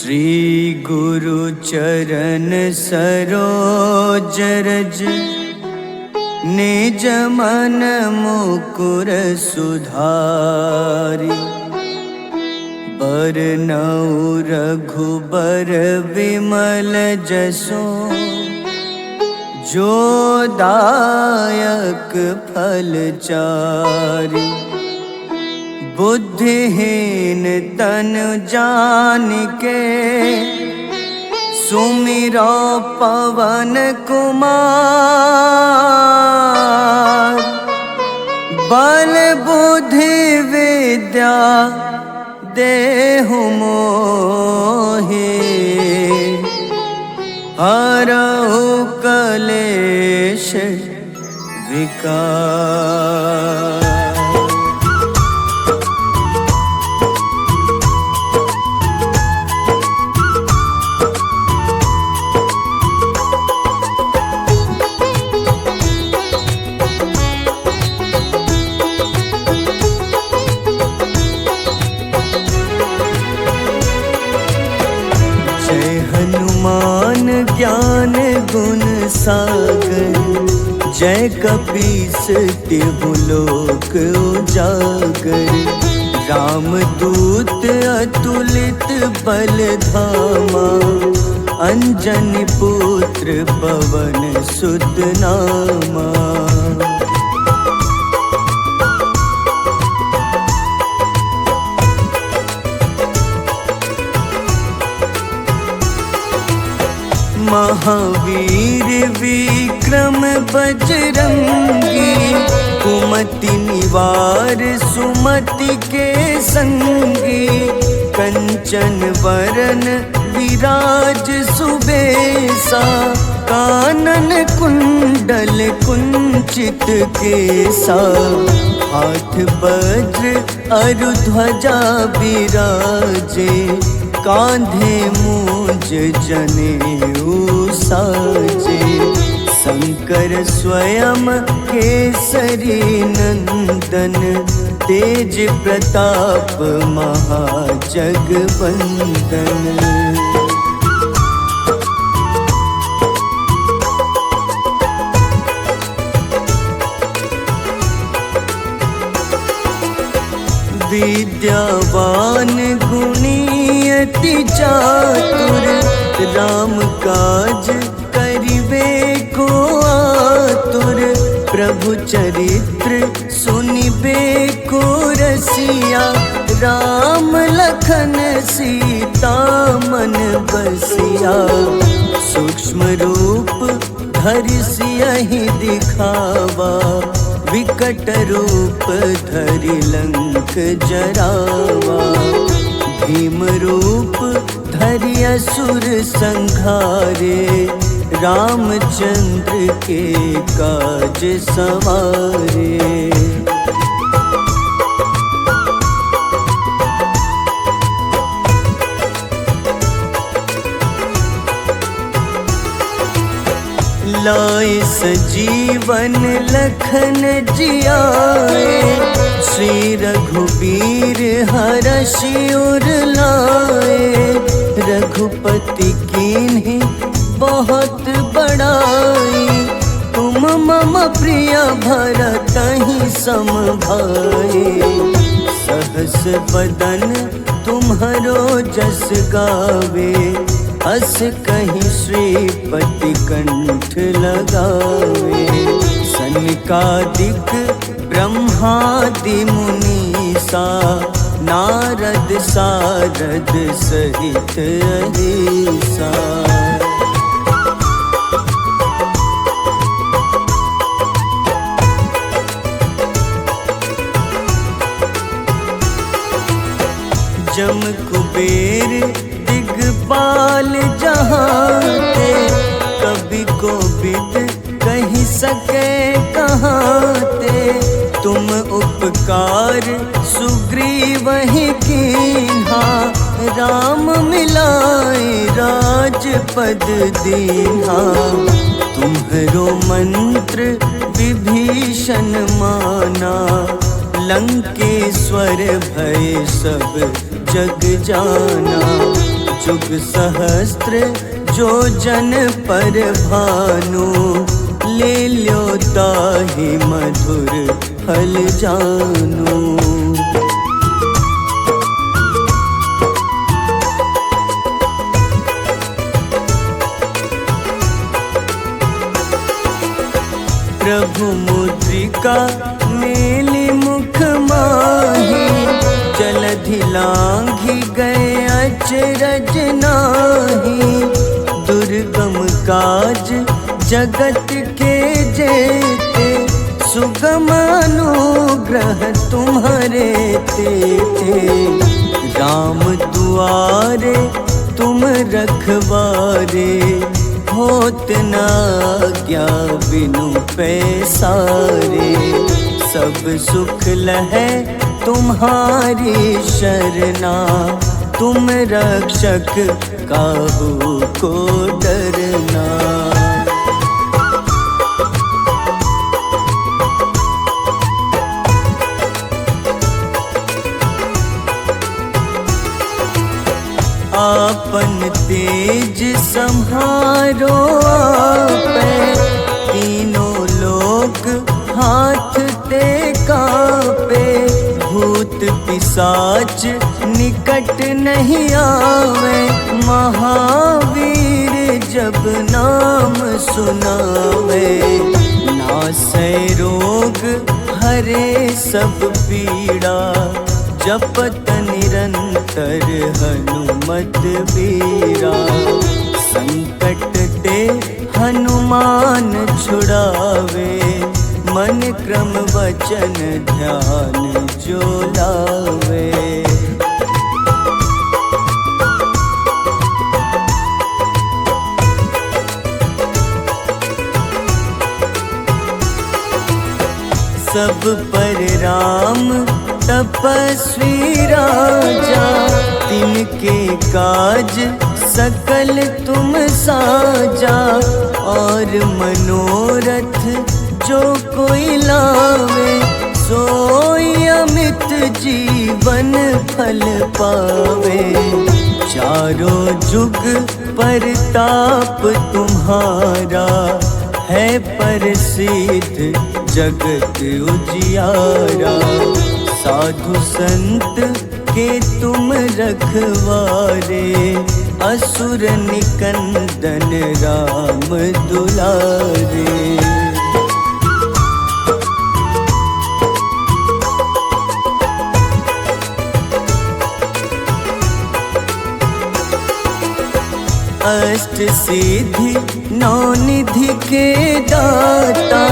श्री गुरु चरण सरोज रज निज मन मुकुर सुधारि। बरनउँ रघुबर विमल जसु जो दायक फल चारि। बुद्धिहीन तनु जानिके सुमिरो पवन कुमार। बल बुद्धि विद्या देहु मोहि हरहु कलेश विकार। हनुमान ज्ञान गुण सागर जय कपीस तिहु लोक उजागर। रामदूत अतुलित बल धामा अंजनी पुत्र पवन सुत नामा। महावीर विक्रम बजरंगी कुमति निवार सुमति के संगी। कंचन वरन विराज सुबेसा कानन कुंडल कुंचित केसा। हाथ वज्र अरु ध्वजा बिराजे कांधे मूंज जनेऊ साजे। शंकर स्वयं केसरी नंदन तेज प्रताप महाजगवंदन। विद्यावान गुणी अति चातुर राम काज करिबे को आतुर। प्रभु चरित्र सुनिबे को रसिया राम लखन सीता मन बसिया। सूक्ष्म रूप धरि सियहि दिखावा विकट रूप धरि लंक जरावा। भीम रूप धरि असुर संहारे रामचंद्र के काज सवारे। लाए सजीवन लखन जियाए श्री रघुबीर हरषि उर लाए। रघुपति कीन्ही बहुत बड़ाई तुम मम प्रिय भरतहि सम भाई। सहस बदन तुम्हरो जस गावे अस कहीं श्रीपति कंठ लगावे। सनकादिक ब्रह्मादि मुनीसा नारद सारद सहित अहिसा। जम कुबेर दिगपाल जहाते कभी कोविद कही सके कहाते। तुम उपकार सुग्रीवहि कीन्हा राम मिलाए राजपद दीन्हा। तुम्हरो मंत्र विभीषण माना लंकेश्वर भय सब जग जाना। जुग सहस्त्र जो जन पर भानु, ले ल्यो ताहि मधुर फल जानू। प्रभु मुद्रिका मेली मुख माही, जलधि लांघि गए अचरज नाही। दुर्गम काज जगत के जेते, सुगम अनुग्रह तुम्हारे तेते। राम दुआरे तुम रखवारे, होत न आज्ञा बिनु पैसारे। सब सुख लहै तुम्हारी शरणा, तुम रक्षक काहू को डरना। आपन तेज सम्हारो आपै, तीनों लोक हाथ ते कापे। भूत पिशाच निकट नहीं आवे, महावीर जब नाम सुनावे। नासै रोग हरे सब पीड़ा, जपत निरंतर हनुमत बीरा। संकट ते हनुमान छुड़ावे, मन क्रम वचन ध्यान जो लावे। सब पर राम तपस्वी राजा, तिनके काज सकल तुम साजा। और मनोरथ जो कोई लावे, सोई अमित जीवन फल पावे। चारों जुग परताप तुम्हारा, है प्रसिद्ध जगत उजियारा। साधु संत के तुम रखवारे, असुर निकंदन राम दुलारे। अष्ट सिद्धि नौ निधि के दाता,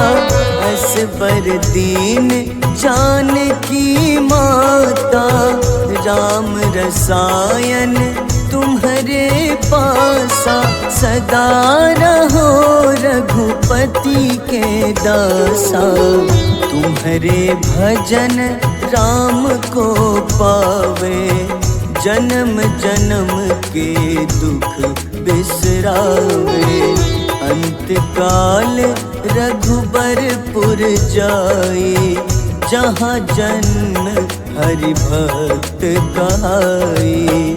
असबर दीन जानकी माता। राम रसायन तुम्हारे पासा, सदा रहो रघुपति के दासा। तुम्हारे भजन राम को पावे, जन्म जन्म के दुख बिसरावे। अंत काल रघुबरपुर जाई, जहाँ जन्म हरि भक्त कहाई।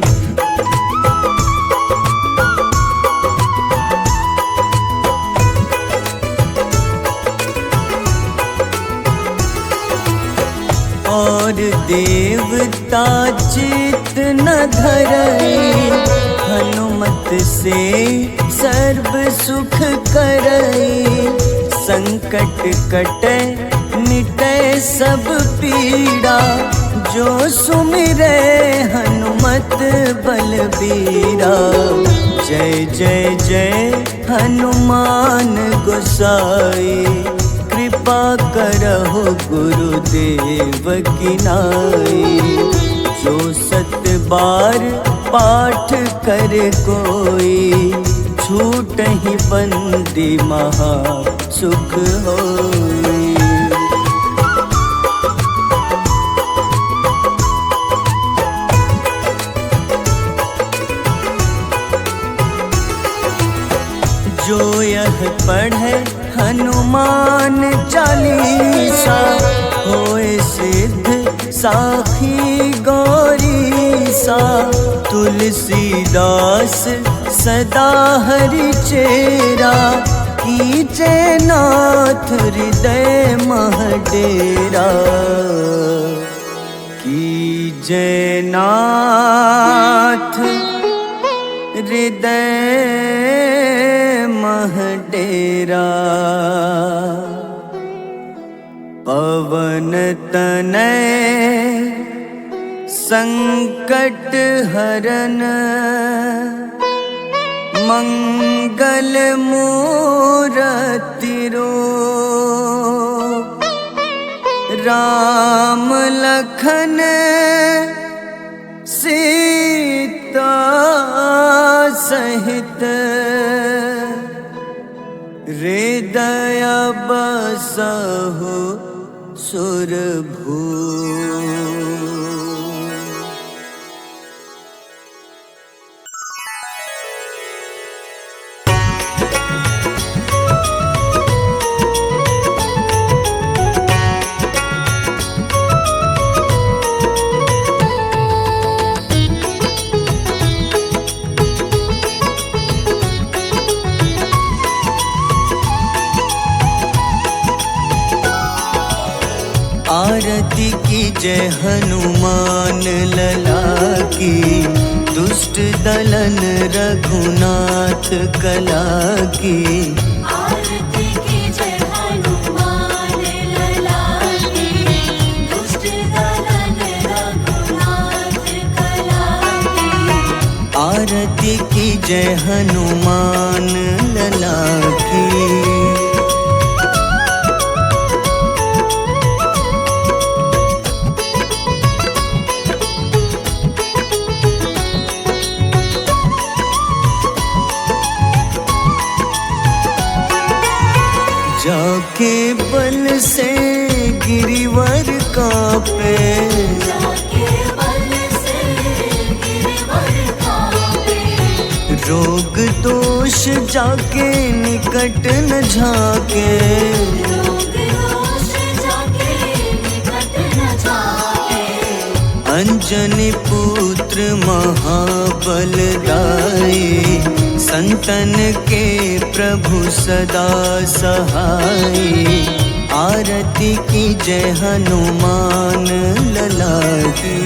और देवता चित न धरई, हनुमत से सर्व सुख करई। संकट कटै मिटै सब पीड़ा, जो सुमिरै हनुमत बलबीरा। जय जय जय हनुमान गोसाई, कृपा करहु गुरुदेव की नाई। जो सत बार पाठ कर कोई, छूटहि बंदी महा सुख होई। जो यह पढ़े हनुमान चालीसा, होए सिद्ध साखी गौरीसा। तुलसीदास सदा हरि चेरा, कीजे नाथ हृदय मह डेरा। कीजे नाथ हृदय मह डेरा। पवन तनय संकट हरन, मंगल मूरति रूप। राम लखन सीता सहित, हृदय बसहु सुरभूप। आरती की जय हनुमान लला की, दुष्ट दलन रघुनाथ कला की। आरती की जय हनुमान लला की, दुष्ट दलन रघुनाथ कला की। आरती की जय हनुमान लला की। जाके बल से गिरिवर कांपे, जाके बल से गिरिवर कांपे। रोग दोष जाके निकट न झाके। रोग दोष जाके निकट न झाके। अंजनी पुत्र महाबलदाई, संतन के प्रभु सदा सहाय। आरती की जय हनुमान लला की।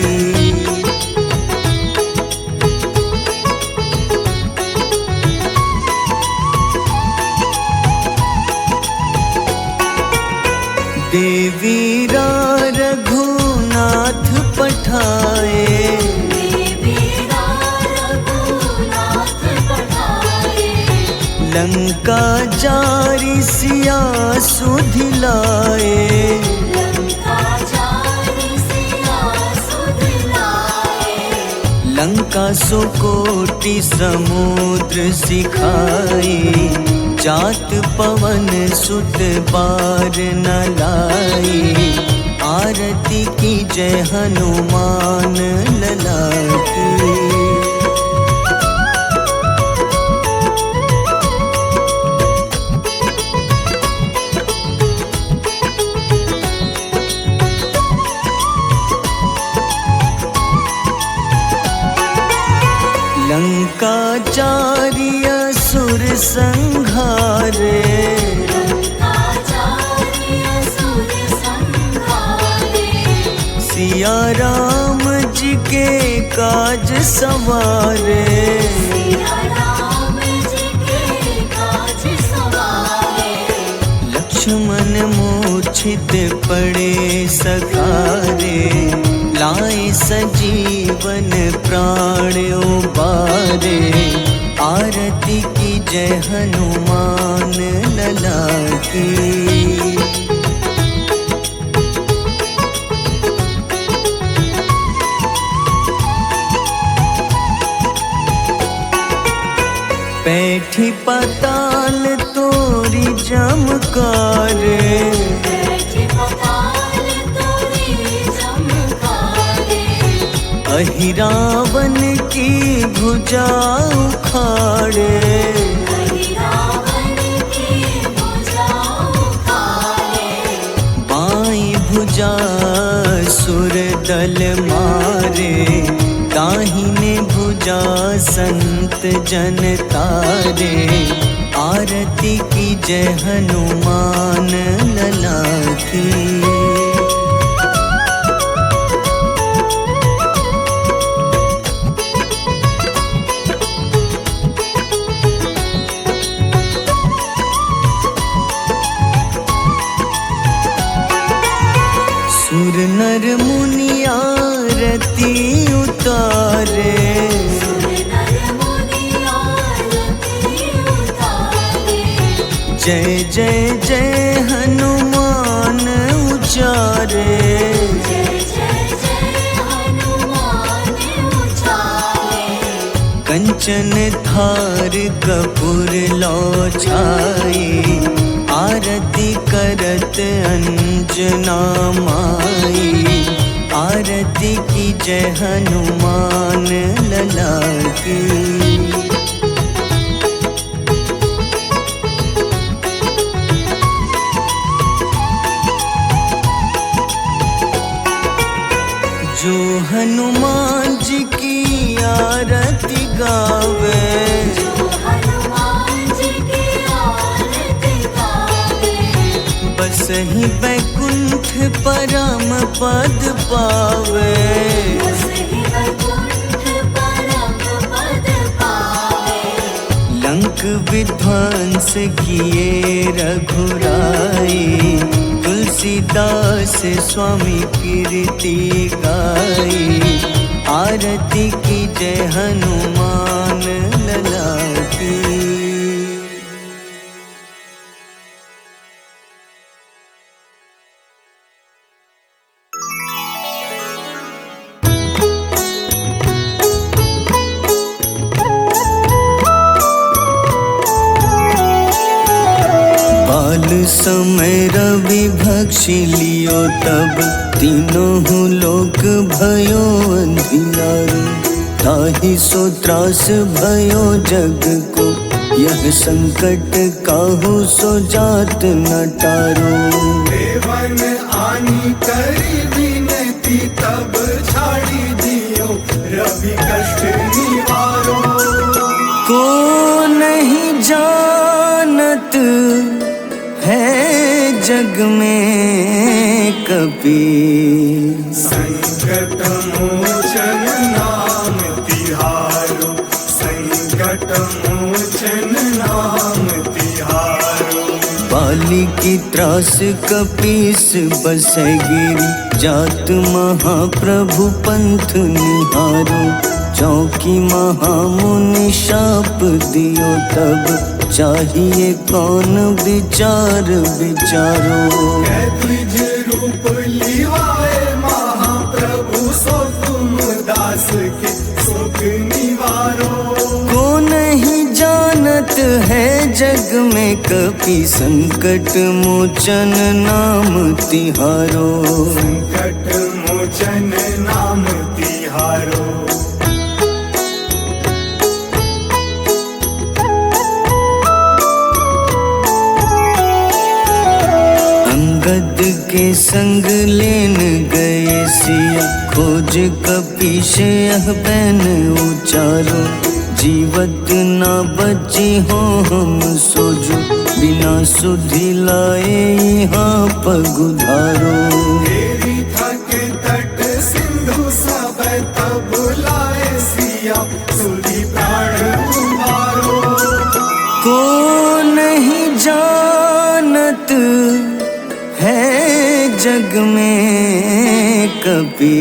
देवीरा रघुनाथ पठाए, लंका जारी सिया सुधिलाए। लंका सुकोटि समुद्र सिखाए, जात पवन सुत बार न लाए। आरती की जय हनुमान लला की। लंका जारी असुर संघारे, सिया राम जी के काज सवारे। लक्ष्मण मूर्छित पड़े सकारे, लाए सजीवन प्राण उबारे। आरती की जय हनुमान लला की। बैठी पाताल तोरी जमकारे, अहिरावन की भुजा उखाड़े। बाईं भुजा सुर दल मारे, दाहिने भुजा संत जन तारे, आरती की जय हनुमान लला की। सुर नर मुनि आरती उतारे, जय जय जय हनुमान उचारे। कंचन थार कपूर लो छाई, आरती करत अंजना माई। आरती की जय हनुमान लला की। जो हनुमान जी की आरती गावे, बस ही बैकुंठ परम पद पावे। लंक विध्वंस किए रघुराई, तुलसीदास स्वामी कीर्ति गाई। आरती की जय हनुमान लला की। बाल समय रवि भक्षी लियो, तब तीनों लोक भयो अंधियारो। ताहि सो त्रास भयो जग को, यह संकट काहू सो जात न टारो। देवन आनी करी विनती, तब छाड़ी दियो रवि कष्ट निवारो। को नहीं जानत है जग में कपि, संकट मोचन नाम तिहारो। संकट मोचन नाम तिहारो। बाली की त्रास कपीस बसै गिरी, जात महाप्रभु पंथ निहारो। चौकी महामुनि शाप दियो, तब चाहिए कौन विचार विचारो। द्विज रूप लिवाए महाप्रभु, सो तुम दास के सुख निवारो। को नहीं जानत है जग में कपि, संकट मोचन नाम तिहारो। संकट मोचन नाम तिहारो। अंगद के संग लेन गए सिया, खोज कपीश यह बैन उचारो। जीवत ना बची हो हम सोजो, बिना सुधि लाए यहाँ पगुधारो। तेरी थके तट सिंधु सब तब लाए सिया, सुधि प्राण उबारो। को नहीं जानत है जग में कपि,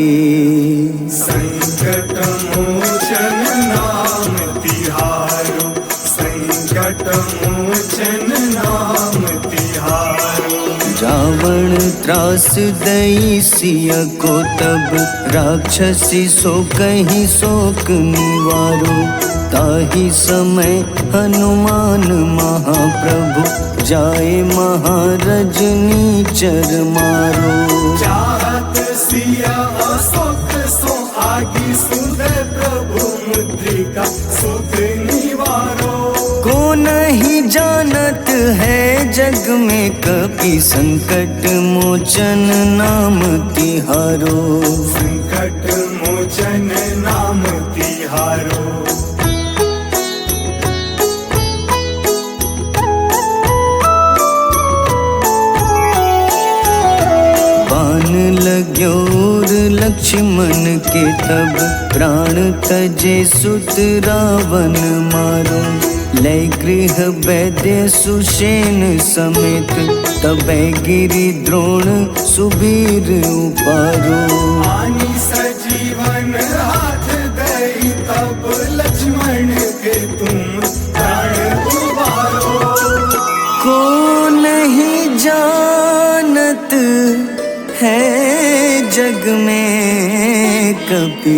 संकट मोचन नाम तिहारो। संकट मोचन नाम तिहारो। रावण त्रास दई सिया को, तब राक्षसी सो कहीं शोक निवारो। ताहि समय हनुमान महाप्रभु, जाए महारजनी चर मारो। चाहत सिया अशोक सो आगी, सुधे प्रभु मुद्रिका सुख निवारो। को नहीं जानत है जग में कपि, संकट मोचन नाम तिहारो। संकट मोचन नाम लक्ष्मण के तब प्राण तजे सुत रावण मारो। लय गृह वैद्य सुषेण समेत तबै गिरि द्रोण सुबीर उपारो। आनी सजीवन हाथ दई तब लक्ष्मण के तुम प्राण उबारो। को नहीं जानत है जग में कपि,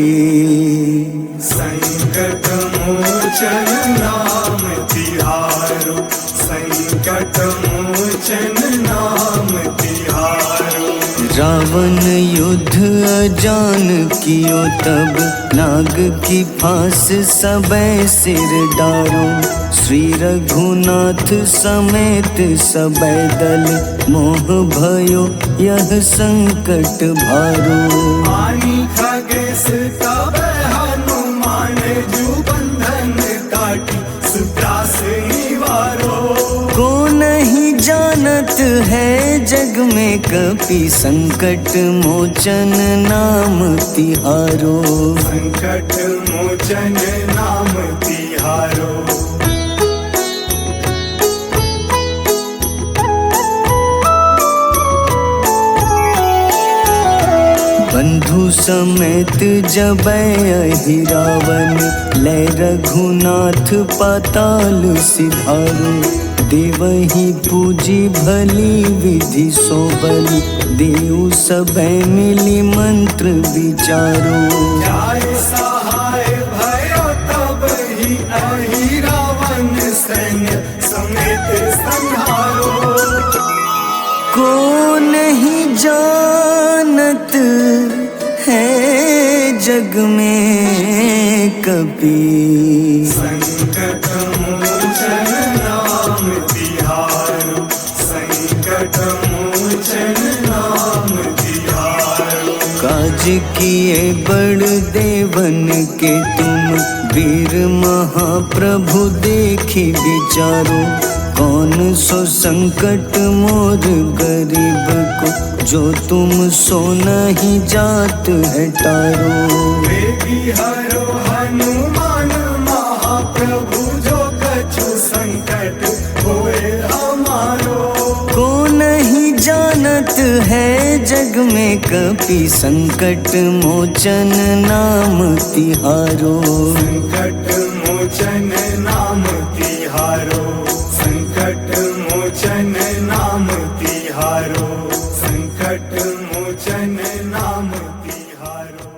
संकट मोचन नाम तिहारो। संकट मोचन नाम तिहारो। रावण युद्ध अजान कियो तब नाग की फांस सबै सिर डारो। श्री रघुनाथ समेत सबै दल मोह भयो यह संकट भारो। आनी खगेश तब हनुमान जू बंधन काटी सुत्रास निवारो। को नहीं जानत है जग में कपि, संकट मोचन नाम तिहारो। संकट मोचन नाम तिहारो। बंधु समेत जबै अहि रावण, लय रघुनाथ पाताल सिधारो। देवहि पूजी भली विधि सोबल, देव सबै मिली मंत्र विचारो। जाय सहाय भयो तब ही अहि रावण सैन्य समेत संहारो। को नहीं जानत है जग में कपि, संकट मोचन नाम तिहारो। संकट मोचन नाम तिहारो। काज किए बड़ देवन के तुम, वीर महाप्रभु देखी विचारो। कौन सो संकट मोर गरीब को, जो तुम सो नहीं जात है टारो। बेगी हरो हनुमान महाप्रभु, जो कछु संकट होए हमारो। को नहीं जानत है जग में कपि, संकट मोचन नाम तिहारो। संकट मोचन नाम तिहारो। संकट मोचन नाम तिहारो। संकट मोचन नाम तिहारो।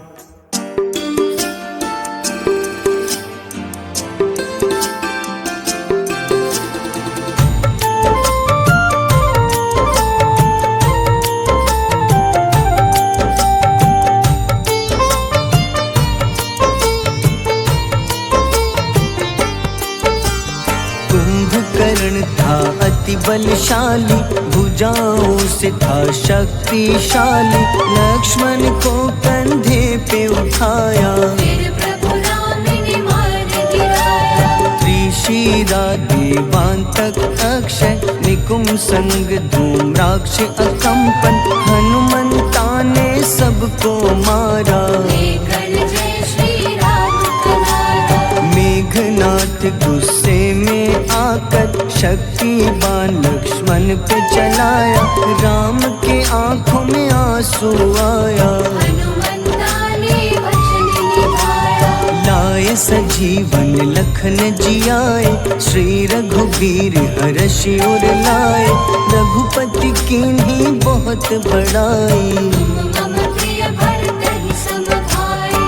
कुंभकर्ण था अति बलशाली, भुजाओं से था शक्तिशाली। लक्ष्मण को कंधे पे उठाया, फिर प्रभु राम ने मार गिराया। त्रिशिरा देवांतक अक्षय, निकुंभ संग धूम्राक्ष अकंपन। हनुमंता ने सबको मारा, लेकर जय श्री राम कनारा। मेघनाथ गुस्से में आकर शक्तिवान लक्ष्मण पे चलाया। राम के आंखों में आंसू आया, हनुमंता ने वचन निभाया। लाए सजीवन लखन जियाए, श्री रघुबीर हर्षि उर लाए। रघुपति कीन्ही बहुत बड़ाई, मम प्रिय भरत ही सम भाई।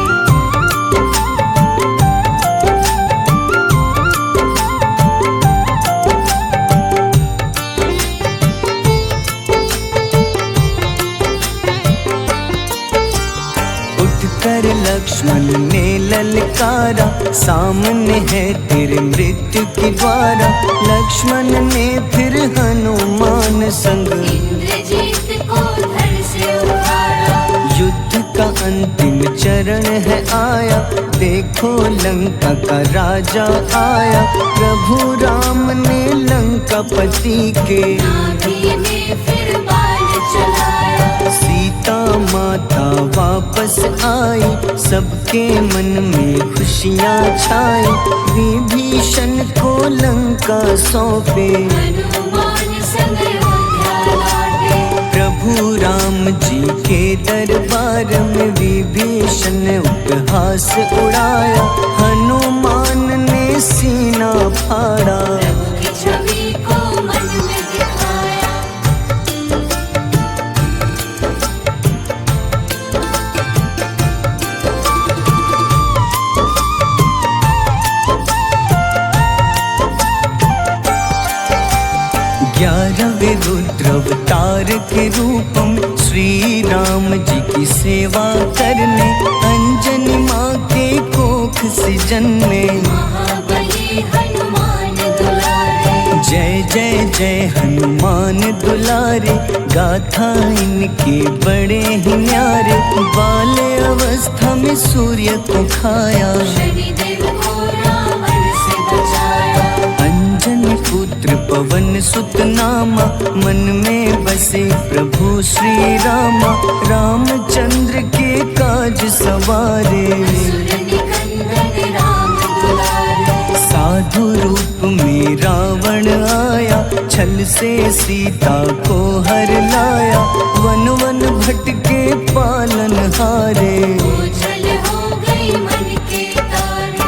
उठकर लक्ष्मण ने ललकारा, सामने है तेरे मृत्यु की द्वारा। लक्ष्मण ने फिर हनुमान संग, इंद्रजीत को धड़ से उतारा। युद्ध का अंतिम चरण है आया, देखो लंका का राजा आया। प्रभु राम ने लंकापति के, नाभि में फिर बाण चलाया। सीता माता वापस आई, सबके मन में खुशियाँ छाई। विभीषण को लंका सौंपे, हनुमान संग अयोध्या लौटे। प्रभु राम जी के दरबार में विभीषण ने उपहास उड़ाया। हनुमान ने सीना फाड़ा, प्रभु की छवि को मन में दिखाया। ग्यारहवें रुद्र अवतार के रूप में श्री राम जी की सेवा करने, अंजनी माँ के कोख से जन्मे। महाबली हनुमान दुलारे, जय जय जय हनुमान दुलारे, गाथा इनके बड़े ही न्यारे। बाल्य अवस्था में सूर्य को खाया, शनिदेव को रावण से बचाया। अंजनी पुत्र पवन सुत नामा, मन में बसे प्रभु श्री रामा। रामचंद्र के काज सवारे, असुर निकंदन राम दुलारे। साधु रूप में रावण आया, छल से सीता को हर लाया। वन वन भटके पालन हारे, ओझल हो गई मन के तारे।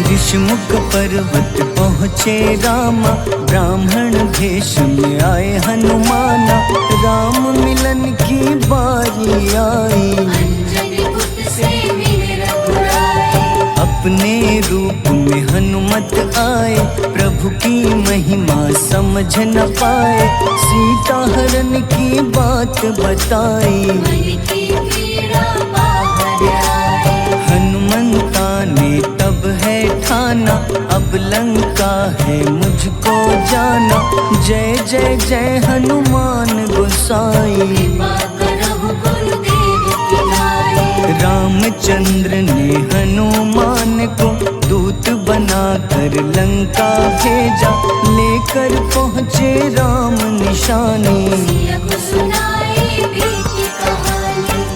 ऋषमुख पर्वत पहुँचे रामा, ब्राह्मण भेष में आए हनुमाना। राम मिलन की बारी आई, अंजनी पुत्र से मिले रघुराई। अपने रूप में हनुमत आए, प्रभु की महिमा समझ न पाए। सीता हरण की बात बताई, मन की पीड़ा बाहर आई। हनुमंता ने तब है ठाना, अब लंका है मुझको जाना। जय जय जय हनुमान गोसाई, कृपा करहु गुरुदेव की नाई। रामचंद्र ने हनुमान को दूत बनाकर लंका भेजा। लेकर पहुँचे राम निशानी, सिया को सुनाई बीती कहानी।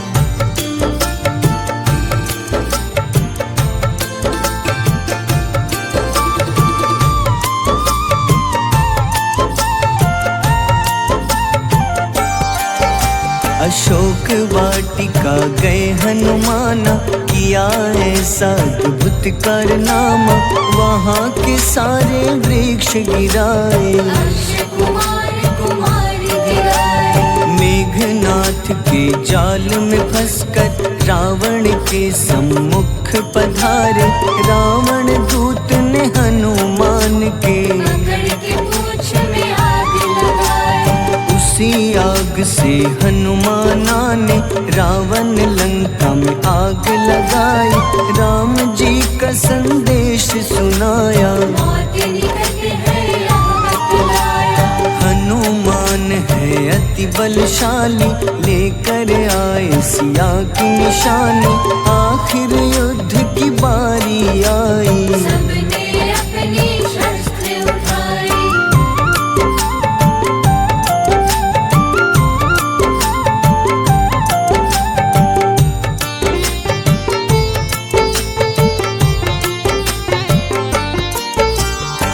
अशोक वाटिका गए हनुमाना, किया ऐसा अद्भुत कारनामा। वहाँ के सारे वृक्ष गिराए, अक्षय कुमार कुमारी गिराए। मेघनाथ के जाल में फंसकर रावण के सम्मुख पधारे। रावण दूत ने हनुमान के पकड़ के पूंछ में आग लगाए। उसी आग से हनुमाना ने रावण लंका में आग लगाई। राम जी का संदेश सुनाया, मौत निकट है यह बतलाया। हनुमान है अति बलशाली, लेकर आए सिया की निशानी। आखिर युद्ध की बारी आई, सबने अपनी शस्त्र उठाई।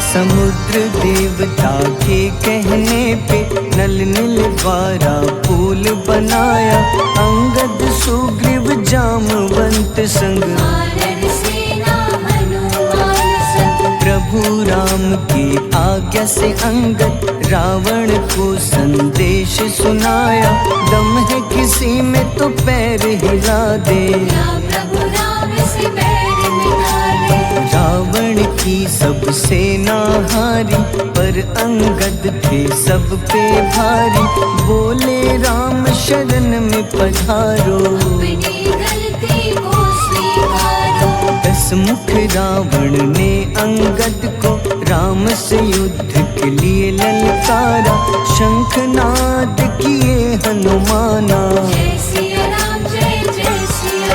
समुद्र देवता के कहने पे नल नील द्वारा पुल बनाया। अंगद सुग्रीव जामवंत संग, वानर सेना हनुमान संग। प्रभु राम की आज्ञा से अंगद रावण को संदेश सुनाया। दम है किसी में तो पैर हिला दे, या प्रभु राम से बैर मिटा दे। रावण की सब सेना हारी, पर अंगद थे सब पे भारी। बोले राम शरण में पधारो, अपनी गलती को स्वीकारो। दस मुख रावण ने अंगद को राम से युद्ध के लिए ललकारा। शंखनाद किए हनुमाना, जय सिया राम जय जय सिया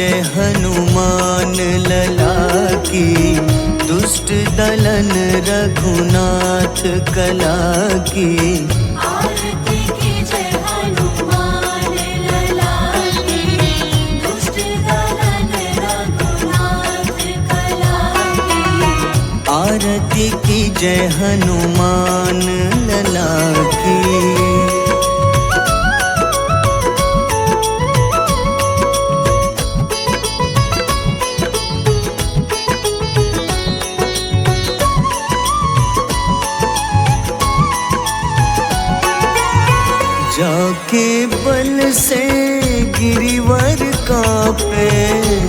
जय हनुमान लला की, दुष्ट दलन रघुनाथ कला की। आरती कीजय हनुमान लला की, दुष्ट दलन रघुनाथ कला की। आरती की जय हनुमान लला की। जाके बल से गिरिवर कांपे,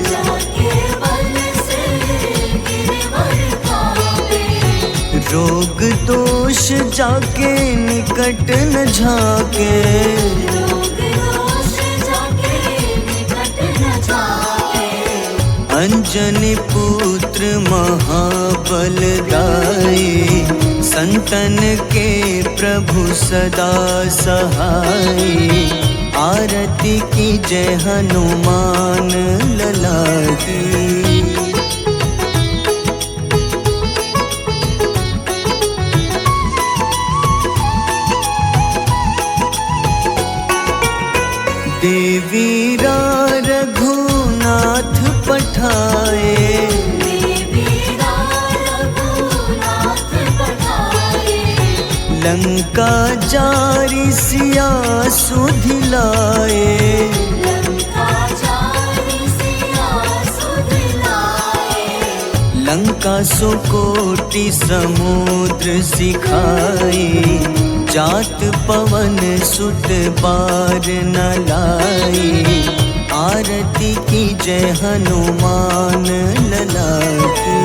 जाके बल से गिरवर कांपे। रोग दोष जाके निकट न झाके। रोग दोष जाके निकट न जाके। अंजनी पुत्र महाबल दाई, संतन के प्रभु सदा सहाय। आरती की जय हनुमान लला की। देवीरा रघुनाथ पठाए, देवीरा रघुनाथ पठाए। लंका जारी सिया सुधिलाए। लंका जारी सिया सुधिलाए। लंका सुकोटि समुद्र सिखाई, जात पवन सुत बार न लाई। आरती की जय हनुमान लला की।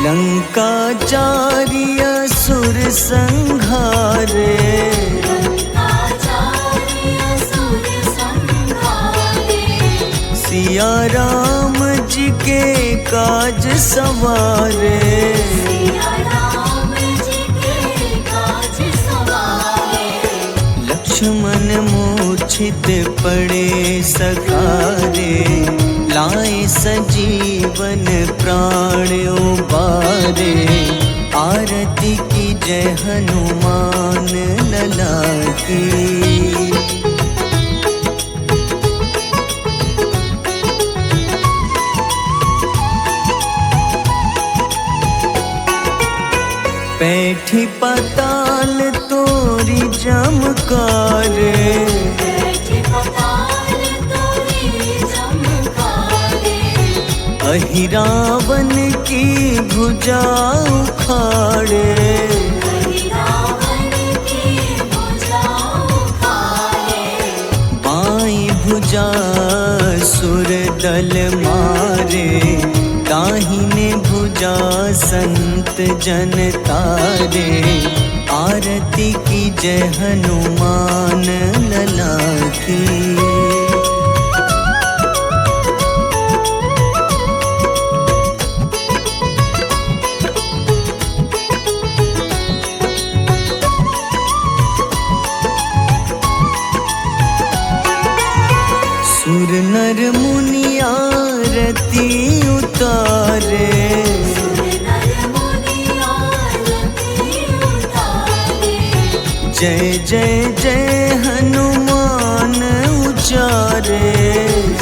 लंका जारी असुर संघारे, लंका जारी असुर संघारे। सिया राम जी के काज सवारे। सिया राम जी के काज सवारे। लक्ष्मण मूर्छित पड़े सखारे, लाए सजीवन प्राण उबारे। आरती की जय हनुमान लला की। बैठी पाताल तोरी जमकारे, बैठी पताल तोरी जमकारे। अहिरावन की भुजा उखाड़े। रावण की भुजा उखाड़े। बाईं भुजा सुर दल मारे, दाहिने भुजा संत जन तारे। आरती की जय हनुमान लला की। सुर नर मुनि आरती उतारे, नर मुनि आरती उतारे। जय जय जय हनुमान उचारे।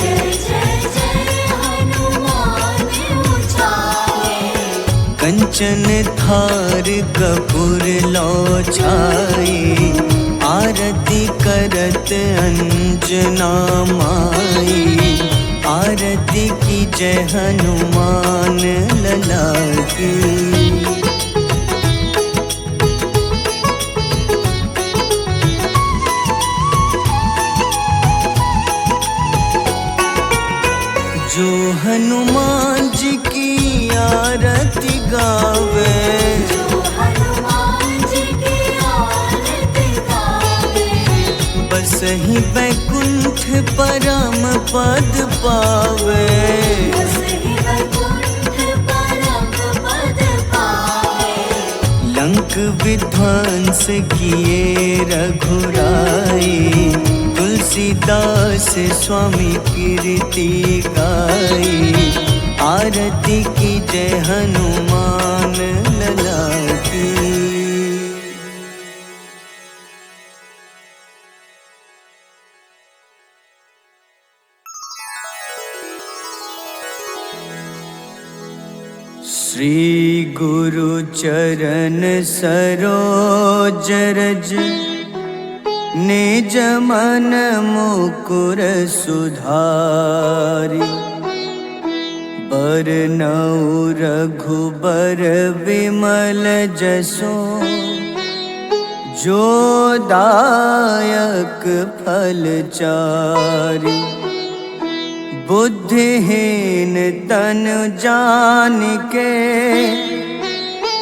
जय जय जय हनुमान उचारे। कंचन थार कपूर लो छाई, आरती करत अंजना माई। आरती की जय हनुमान लला की। जो हनुमान जी की आरती गावे, जो हनुमान जी की आरती गावे। बस बसहि बैकुंठ परम पद पावे। बसहि वैकुंठ परम पद पावे। लंक विध्वंस किए रघुराई, तुलसीदास स्वामी कीर्ति गाई। आरती की जय हनुमान लला की। श्री गुरु चरण सरोज रज, निज मन मुकुर सुधारि। बरनउँ रघुबर विमल जसो, जो दायक फल चारि। बुद्धिहीन तनु जानिके,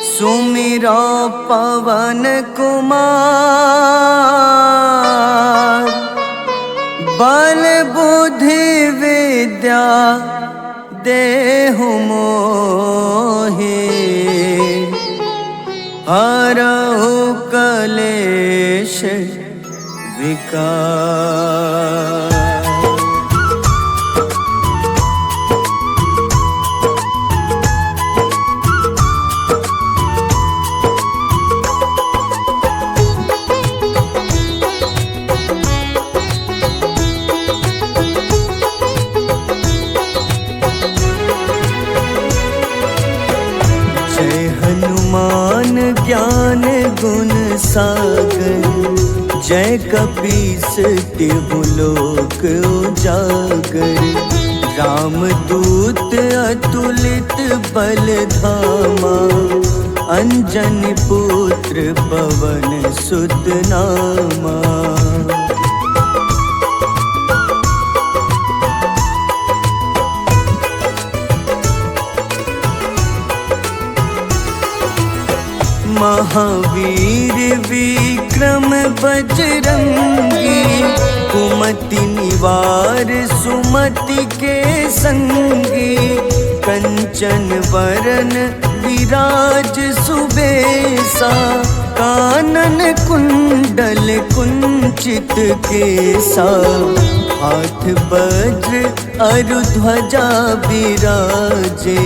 सुमिरो पवन कुमार। बल बुद्धि विद्या देहु मोहि, हरहु कलेश विकार। ज्ञान गुण सागर, जय कपीस तिहु लोक उजागर। रामदूत अतुलित बल धामा, अंजनी पुत्र पवन सुत नामा। महावीर विक्रम बजरंगी, कुमति निवार सुमति के संगी। कंचन वरन विराज सुबेसा, कानन कुंडल कुंचित केसा। हाथ वज्र अरु ध्वजा बिराजे,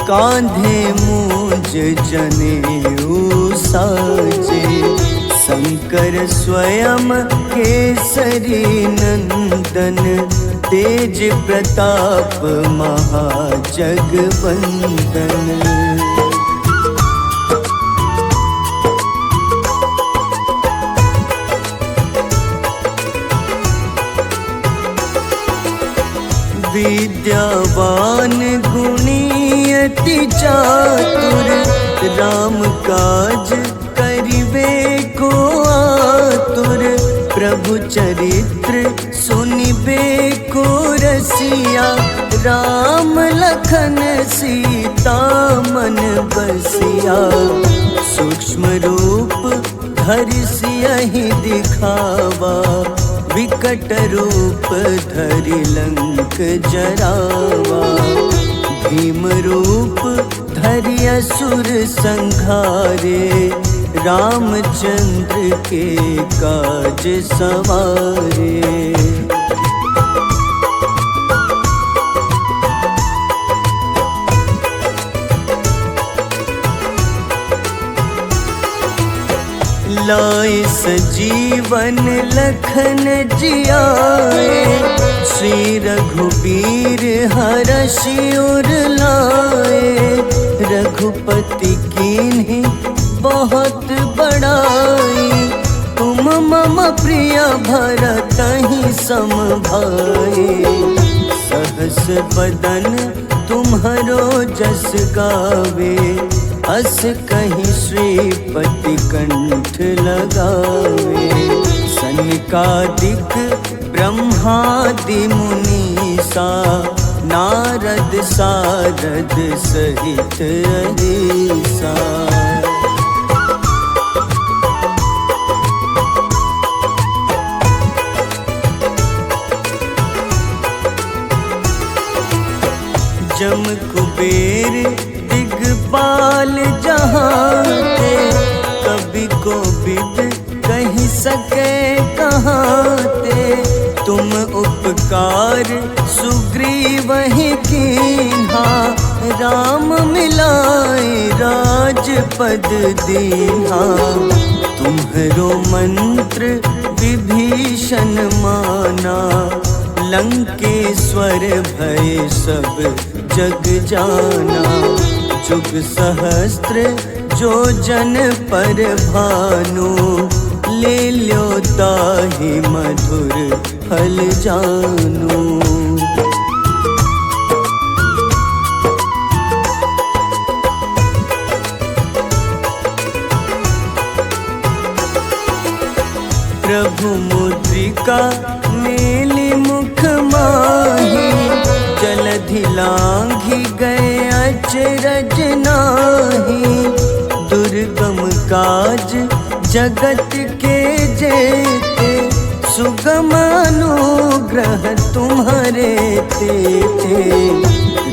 कांधे मूंज जनेऊ साजे। शंकर स्वयं केसरी नंदन, तेज प्रताप महाजगवंदन। विद्यावान गुणी अति चातुर, राम काज करिबे को आतुर। प्रभु चरित्र सुनिबे को रसिया, राम लखन सीता मन बसिया। सूक्ष्म रूप धरि सियहि दिखावा, विकट रूप धरि लंक जरावा। भीम रूप धरि असुर संहारे, रामचंद्र के काज सवारे। लाए सजीवन लखन जियाए, श्री रघुबीर हरषि उर लाए। रघुपति कीन्ही बहुत बड़ाई, तुम मम प्रिय भरतहि सम भाई। सहस बदन तुम्हरो जस गावे, अस कहीं श्रीपति कंठ लगावे। सनकादिक ब्रह्मादि मुनीसा, नारद सारद सहित अहिसा। यम कुबेर दिगपाल जहाँ थे, कभी को विद कही सके कहाँ ते। तुम उपकार सुग्रीव ही कीन्हा, राम मिलाए राजपद दीन्हा। तुम्हरो मंत्र विभीषण माना, लंकेश्वर भय सब जग जाना। जुग सहस्त्र जो जन पर भानु, ले ल्यो ताहि मधुर फल जानू। प्रभु मुद्रिका मेली मुख माही, जलधि लांघि गए अचरज नाही। दुर्गम काज जगत के जेते, सुगम अनुग्रह तुम्हारे तेते।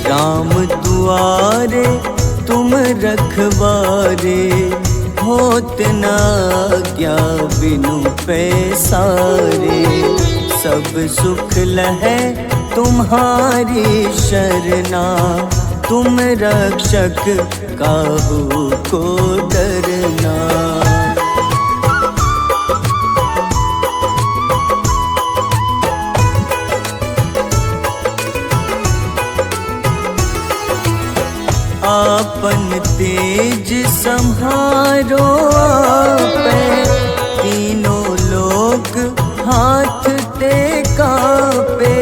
राम दुआरे तुम रखवारे, होत न आज्ञा बिनु पैसारे। सब सुख लहै तुम्हारी शरणा, तुम रक्षक काहू को डरना। आपन तेज सम्हारो आपै, तीनों लोक हाथ टेका पे।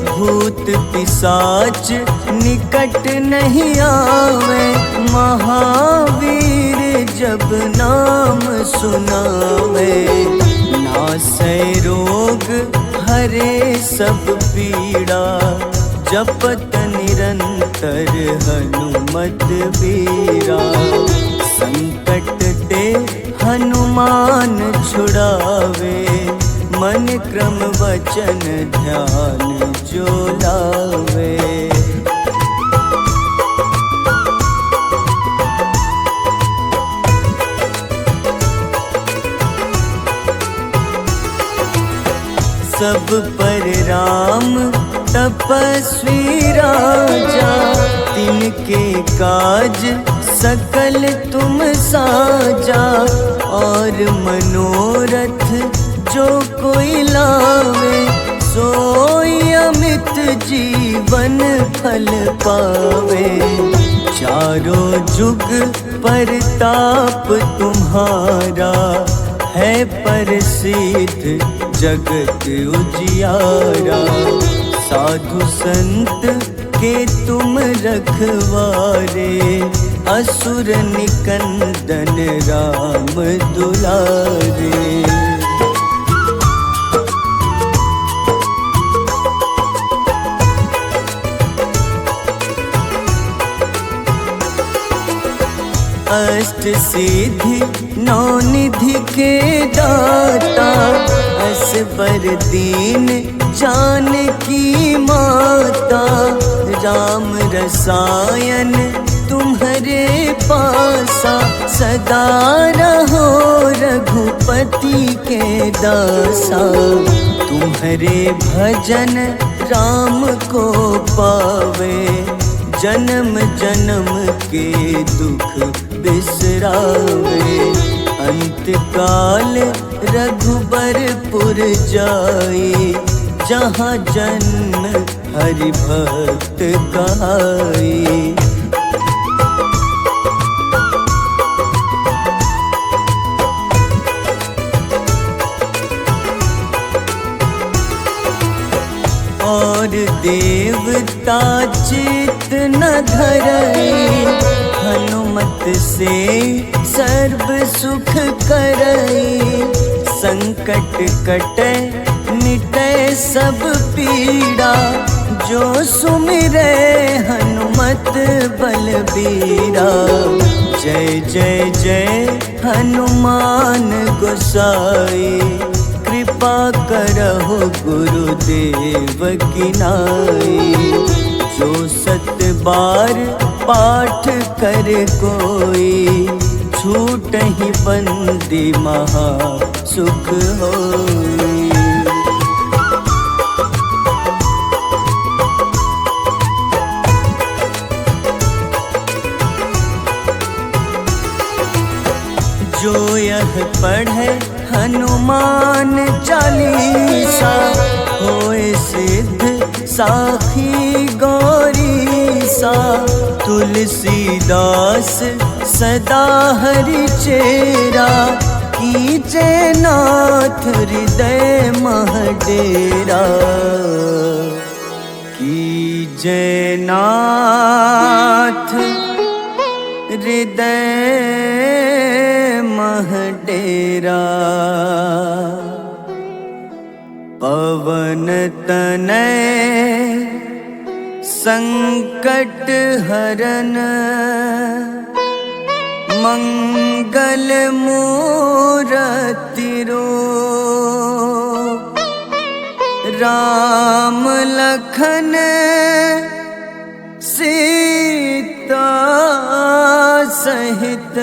भूत पिशाच निकट नहीं आवे, महावीर जब नाम सुनावे। नासै रोग हरे सब पीड़ा, जपत निरंतर हनुमत बीरा। संकट ते हनुमान छुड़ावे, मन क्रम वचन ध्यान जो लावे। सब पर राम तपस्वी राजा, तिनके काज सकल तुम साजा। और मनोरथ जो कोई लावे, सोई अमित जीवन फल पावे। चारों जुग परताप तुम्हारा, है प्रसिद्ध जगत उजियारा। साधु संत के तुम रखवारे, असुर निकंदन राम दुलारे। अष्ट सिद्धि नौ निधि के दाता, असबर दीन जानकी माता। राम रसायन तुम्हारे पासा, सदा रहो रघुपति के दासा। तुम्हारे भजन राम को पावे, जन्म जन्म के दुख बिसरावे। अंत काल रघुबरपुर जाई, जहाँ जन्म हरि भक्त कहाई। और देवता चित न धरई, हनुमत से सर्व सुख करई। संकट कटे मिटे सब पीड़ा, जो सुमिरे हनुमत बलबीरा। जय जय जय हनुमान गोसाई, कृपा करहु गुरुदेव की नाई। जो 7 बार पाठ कर कोई, छूटहि बंदी महा सुख होई। जो यह पढ़े हनुमान चालीसा, होए सिद्ध साखी गौरीसा। तुलसीदास सदा हरि चेरा, कीजे नाथ हृदय मह डेरा। कीजे नाथ हृदय मह डेरा। पवन तनय संकट हरन, मंगल मूरति रूप। राम लखन सीता सहित,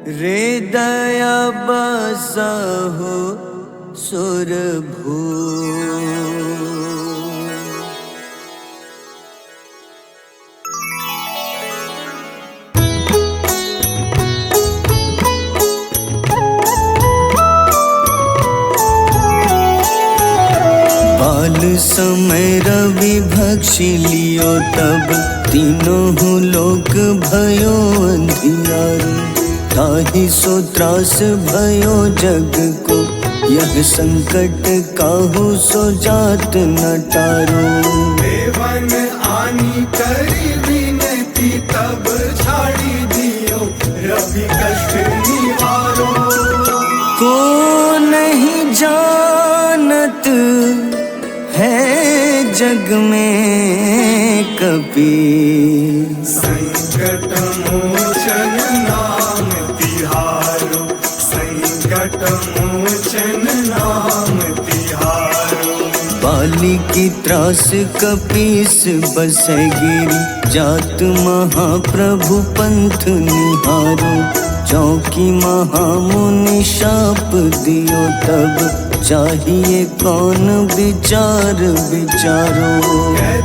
हृदय बसहु सुरभूप। बाल समय रवि भक्षि लियो, तब तीनों लोक भयो अंधियारो। ताहि सो त्रास भयो जग को, यह संकट काहू सो जात न टारो। देवन आनी करी विनती, तब छाड़ी दियो रवि कष्ट निवारो। को नहीं जानत है जग में कपि, संकट मोचन नाम तिहारो। संकट मोचन नाम तिहारो। बाली की त्रास कपीस बसै गिरी, जात महाप्रभु पंथ निहारो। चौकी महामुनि शाप दियो, तब चाहिए कौन विचार विचारो।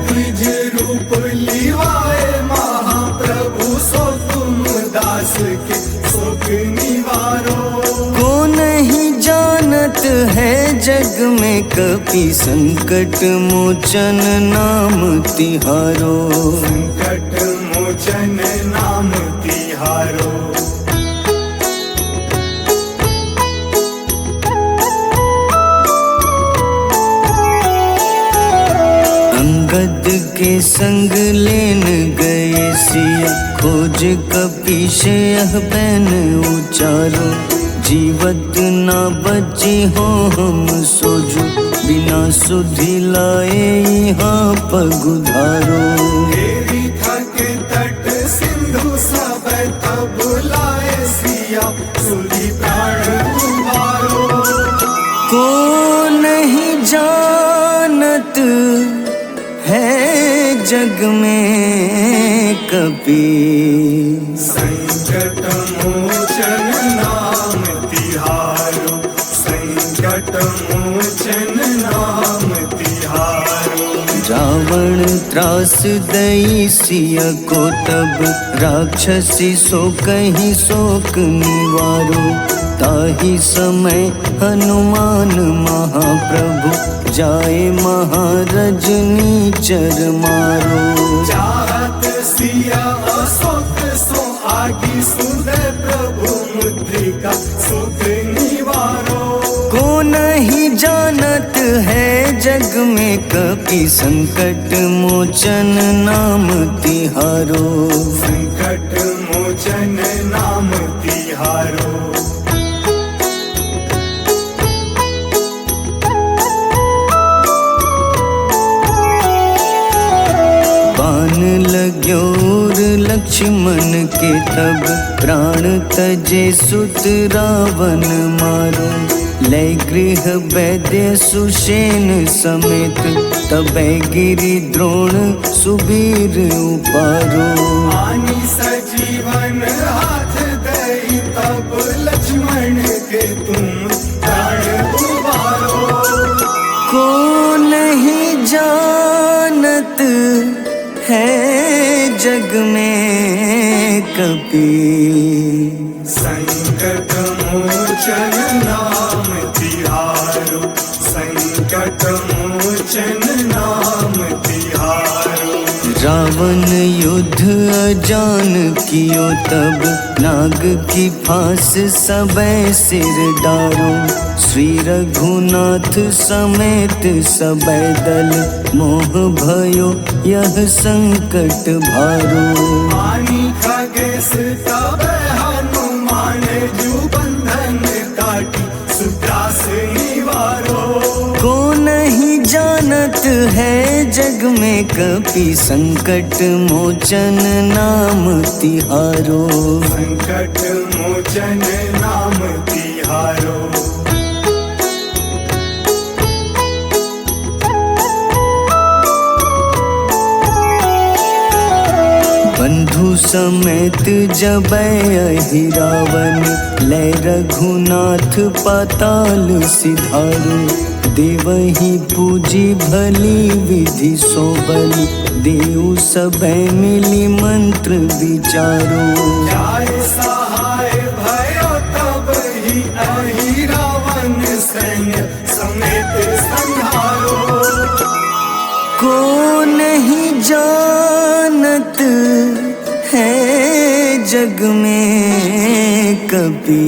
द्विज रूप लिवाए महाप्रभु, सो तुम दास के सुख निवारो। को नहीं जानत है जग में कपि, संकट मोचन नाम तिहारो। संकट मोचन नाम तिहारो। अंगद के संग लेन गए सिया, खोज कपीश यह बैन उचारो। जीवत ना बची हो हम सोजो, बिना सुधि लाए यहाँ पगुधारो। देवी थके तट सिंधु सब, तब लाए सिया सुधि प्राण उबारो। को नहीं जानत है जग में कपि, संकट मोचन नाम तिहारो। संकट मोचन नाम तिहारो। रावण त्रास दई सिया को, तब राक्षसी सो कहीं शोक निवारो। ताहि समय हनुमान महाप्रभु, जाए महारजनी चर मारो। चाहत सिया अशोक सो आगी, सुदय प्रभु मुद्रिका सुख निवारो। को नहीं जानत है जग में कपि, संकट मोचन नाम तिहारो। संकट मोचन नाम तिहारो। बाण लग्योर लक्ष्मण के, तब प्राण तजे सुत रावण मारो। लय गृह वैद्य सुषेण समेत तबै गिरि द्रोण सुबीर उपारो। आनी सजीवन हाथ दई तब लक्ष्मण के तुम प्राण उबारो। को नहीं जानत है जग में कपि, संकट मोचन नाम तिहारो, संकट मोचन नाम तिहारो। रावण युद्ध अजान कियो तब, नाग की फांस सबै सिर डारो। श्री रघुनाथ समेत सबै दल, मोह भयो यह संकट भारो। आनी खगेश तब हनुमान जू बंधन काटी, सुत्रास निवारो। को नहीं जानत है जग में कपि, संकट मोचन नाम तिहारो। संकट मोचन नाम तिहारो। बंधु समेत जबै अहि रावण, लय रघुनाथ पाताल सिधारो। देवहि पूजी भली विधि सोबल, देव सबै मिली मंत्र विचारो। जाय सहाय भयो तब ही अहि रावण सैन्य समेत संहारो। को नहीं जानत है जग में कपि,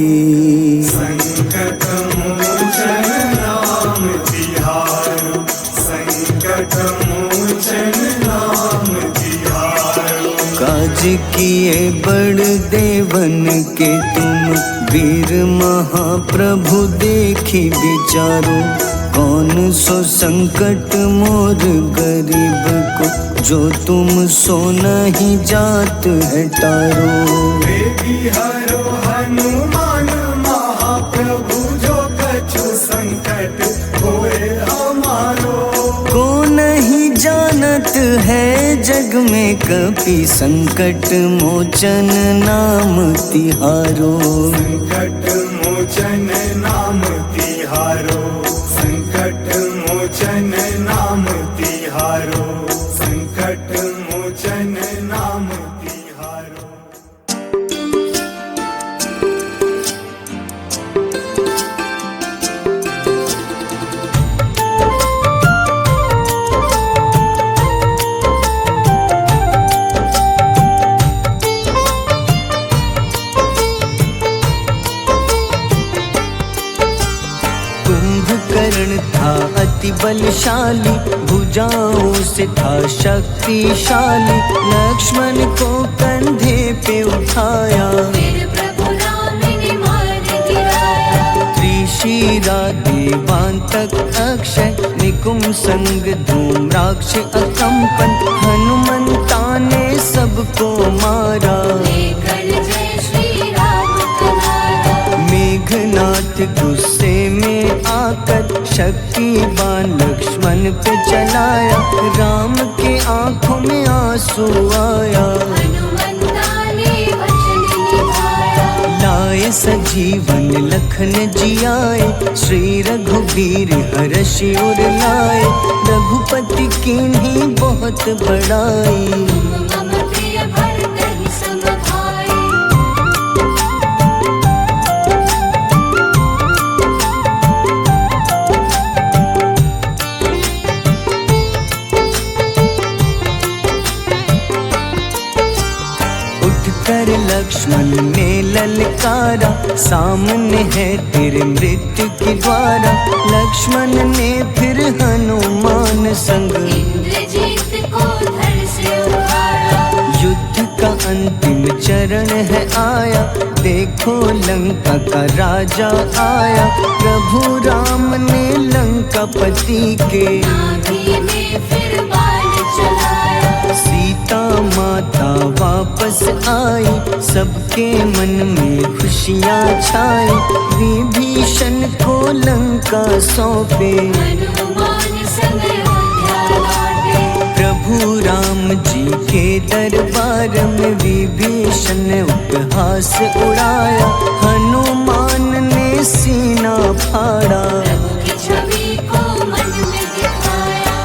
संकट मोचन नाम तिहारो, संकट मोचन नाम तिहारो। काज किए बड़ देवन के तुम, वीर महाप्रभु देखी विचारो। कौन सो संकट मोर गरीब को, जो तुम सो नहीं जात है टारो। बेगी हरो हनुमान महाप्रभु, जो कछु संकट होए हमारो। को नहीं जानत है जग में कपि, संकट मोचन नाम तिहारो। संकट मोचन नाम तिहारो, संकट मोचन नाम तिहारो, संकट मोचन नाम तिहारो। कुंभकर्ण था अति बलशाली, भुजाओं से था शक्तिशाली। लक्ष्मण को कंधे पे उठाया, फिर प्रभु राम ने मार गिराया। त्रिशिरा देवांतक अक्षय, निकुंभ संग धूम्राक्ष अकंपन। हनुमंता ने सबको मारा, लेकर जय श्री राम तुम्हारा। मेघनाथ गुस्से में आकर, शक्तिवान लक्ष्मण पे चलाया। राम के आंखों में आंसू आया, हनुमंता ने वचन निभाया। लाए सजीवन लखन जियाए, श्री रघुबीर हर्षि उर लाए। रघुपति कीन्ही बहुत बड़ाई, मम प्रिय भरत ही सम भाई। उठकर लक्ष्मण ने ललकारा, सामने है तेरे मृत्यु की द्वारा। लक्ष्मण ने फिर हनुमान संग, इंद्रजीत को धड़ से उतारा। युद्ध का अंतिम चरण है आया, देखो लंका का राजा आया। प्रभु राम ने लंकापति के, नाभि में फिर बाण चलाया। सीता माता वापस आई, सबके मन में खुशियाँ छाई। विभीषण को लंका सौंपे, हनुमान संग अयोध्या लौटे। प्रभु राम जी के दरबार में विभीषण ने उपहास उड़ाया। हनुमान ने सीना फाड़ा, प्रभु की छवि को मन में दिखाया।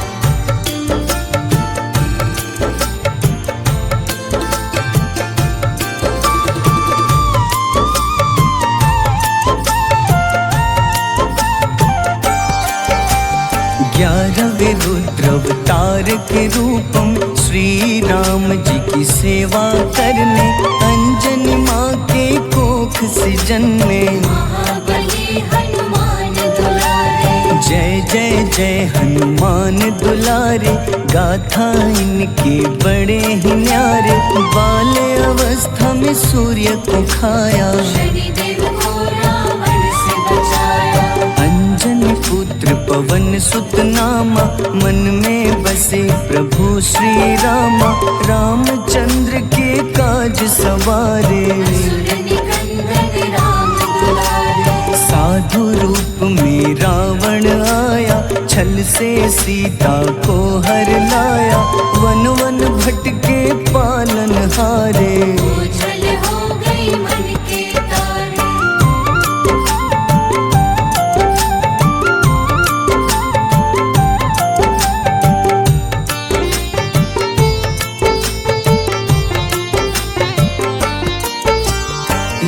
ग्यारहवें रुद्र अवतार के रूपम श्री राम जी की सेवा करने, अंजनी माँ के कोख से जन्मे। महाबली हनुमान दुलारे, जय जय जय हनुमान दुलारे, गाथा इनके बड़े ही न्यारे। बाल्य अवस्था में सूर्य को खाया, शनिदेव को रावण से बचाया। अंजनी पुत्र पवन सुत नामा, मन में बसे प्रभु श्री रामा। रामचंद्र के काज सवारे, असुर निकंदन राम दुलारे। साधु रूप में रावण आया, छल से सीता को हर लाया। वन वन भटके पालन हारे, ओझल हो गई मन के तारे।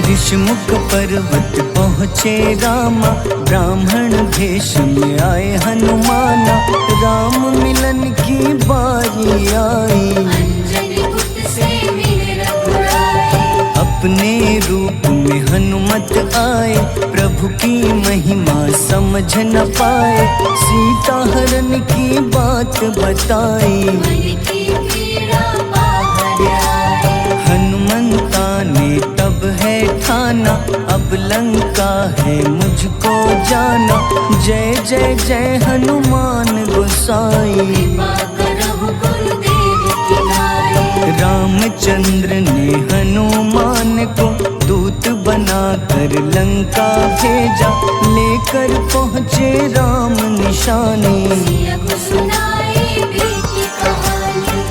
ऋषमुख पर्वत पहुँचे रामा, ब्राह्मण भेष में आए हनुमाना। राम मिलन की बारी आई, अंजनी पुत्र से मिल रघुराई। अपने रूप में हनुमत आए, प्रभु की महिमा समझ न पाए। सीता हरण की बात बताई, मन की पीड़ा बाहर आई। हनुमंता ने तब है ठाना, अब लंका है मुझको जाना। जय जय जय हनुमान गोसाई, कृपा करहु गुरुदेव की नाई। रामचंद्र ने हनुमान को दूत बनाकर लंका भेजा। लेकर पहुँचे राम निशानी, सिया को सुनाई बीती कहानी।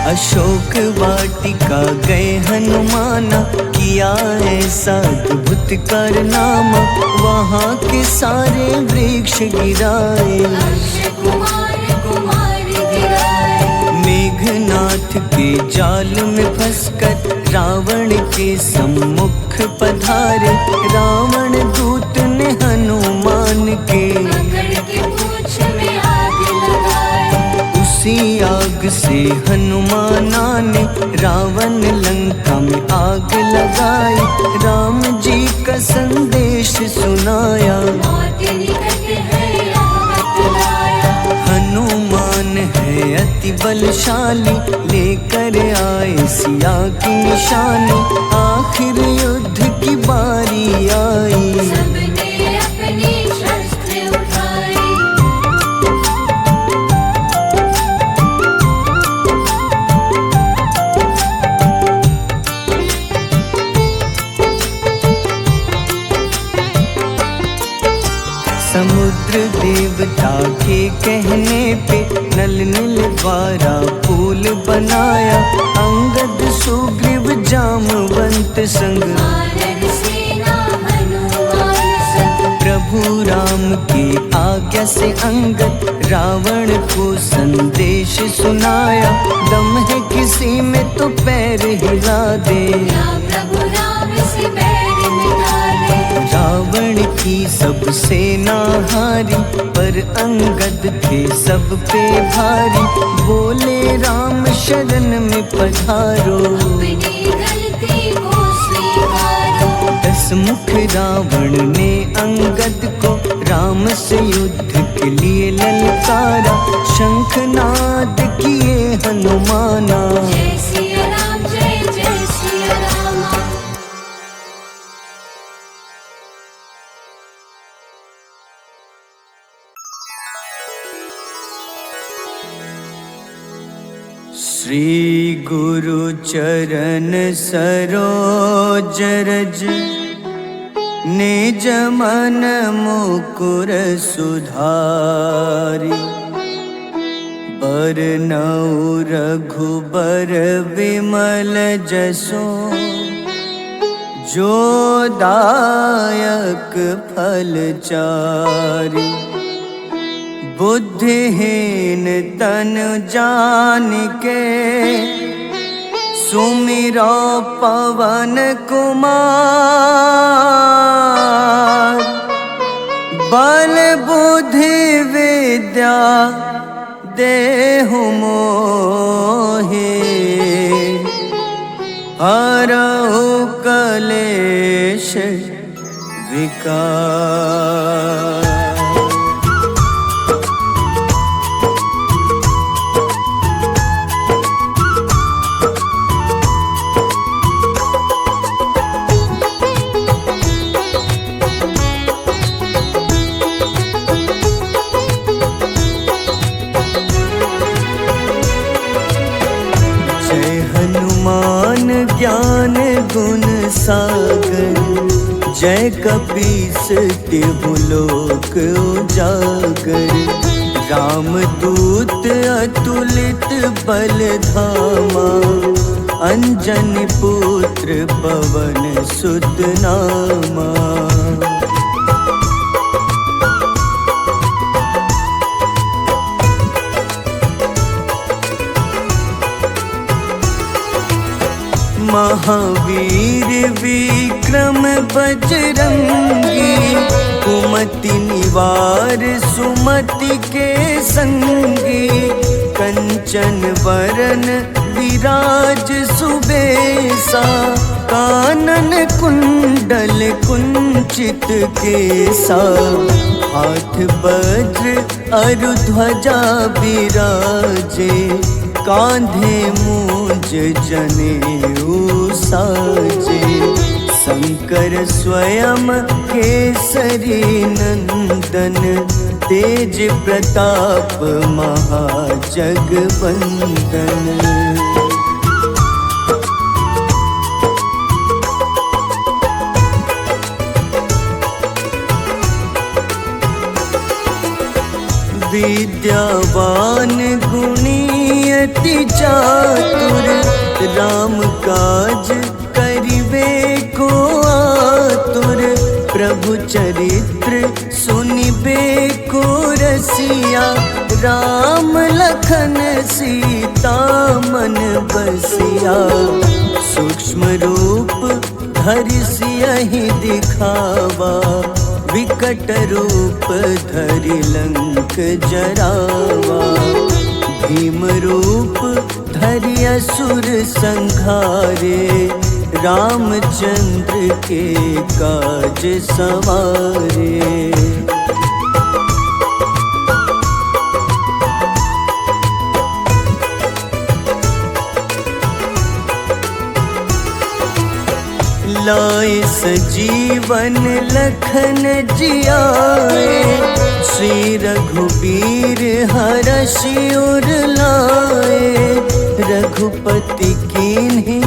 अशोक वाटिका गए हनुमाना, किया ऐसा अद्भुत कारनामा। वहाँ के सारे वृक्ष गिराए, अक्षय कुमार कुमार गिराए। मेघनाथ के जाल में फंसकर रावण के सम्मुख पधारे। रावण दूत ने हनुमान के पकड़ के पूंछ में आग लगाए। उसी आग से हनुमाना ने रावण लंका में आग लगाई। राम जी का संदेश सुनाया, मौत निकट है आफत लाया। हनुमान है अति बलशाली, लेकर आए सिया की निशानी। आखिर युद्ध की बारी आई, सबने अपनी शस्त्र उठाई। समुद्र देवता के कहने पे नल नील द्वारा पुल बनाया। अंगद सुग्रीव जामवंत संग, वानर सेना हनुमान संग। प्रभु राम की आज्ञा से अंगद रावण को संदेश सुनाया। दम है किसी में तो पैर हिला दे, या प्रभु राम से बैर मिटा दे। रावण की सब सेना हारी, पर अंगद थे सब पे भारी। बोले राम शरण में पधारो, अपनी गलती को स्वीकारो। दस मुख रावण ने अंगद को राम से युद्ध के लिए ललकारा। शंखनाद किए हनुमाना, जय सिया राम जय श्री गुरु चरण सरोज रज निज मन मुकुर सुधारि बरनउँ रघुबर विमल जसो जो दायक फल चारि बुद्धिहीन तन जानिके सुमिरो पवन कुमार बल बुद्धि विद्या देहु मोहि हरहु कलेश विकार। हनुमान ज्ञान गुण सागर जय कपीस तिहु लोक उजागर रामदूत अतुलित बल धामा अंजन पुत्र पवन सुत नामा। महावीर विक्रम बजरंगी कुमति निवार सुमति के संगी कंचन वरन विराज सुबेसा कानन कुंडल कुंचित केसा हाथ वज्र अरु ध्वजा विराजे कांधे मूंज जनेऊ साजे शंकर स्वयं केसरी नंदन तेज प्रताप महाजगवंदन। विद्यावान गुणी अति चातुर राम काज करिबे को आतुर प्रभु चरित्र सुनिबे को रसिया राम लखन सीता मन बसिया सूक्ष्म रूप धरि सियहि दिखावा विकट रूप धरि लंक जरावा भीम रूप धरि असुर संहारे रामचंद्र के काज सवारे। लाए सजीवन लखन जियाए श्री रघुबीर हरषि उर लाए रघुपति कीन्ही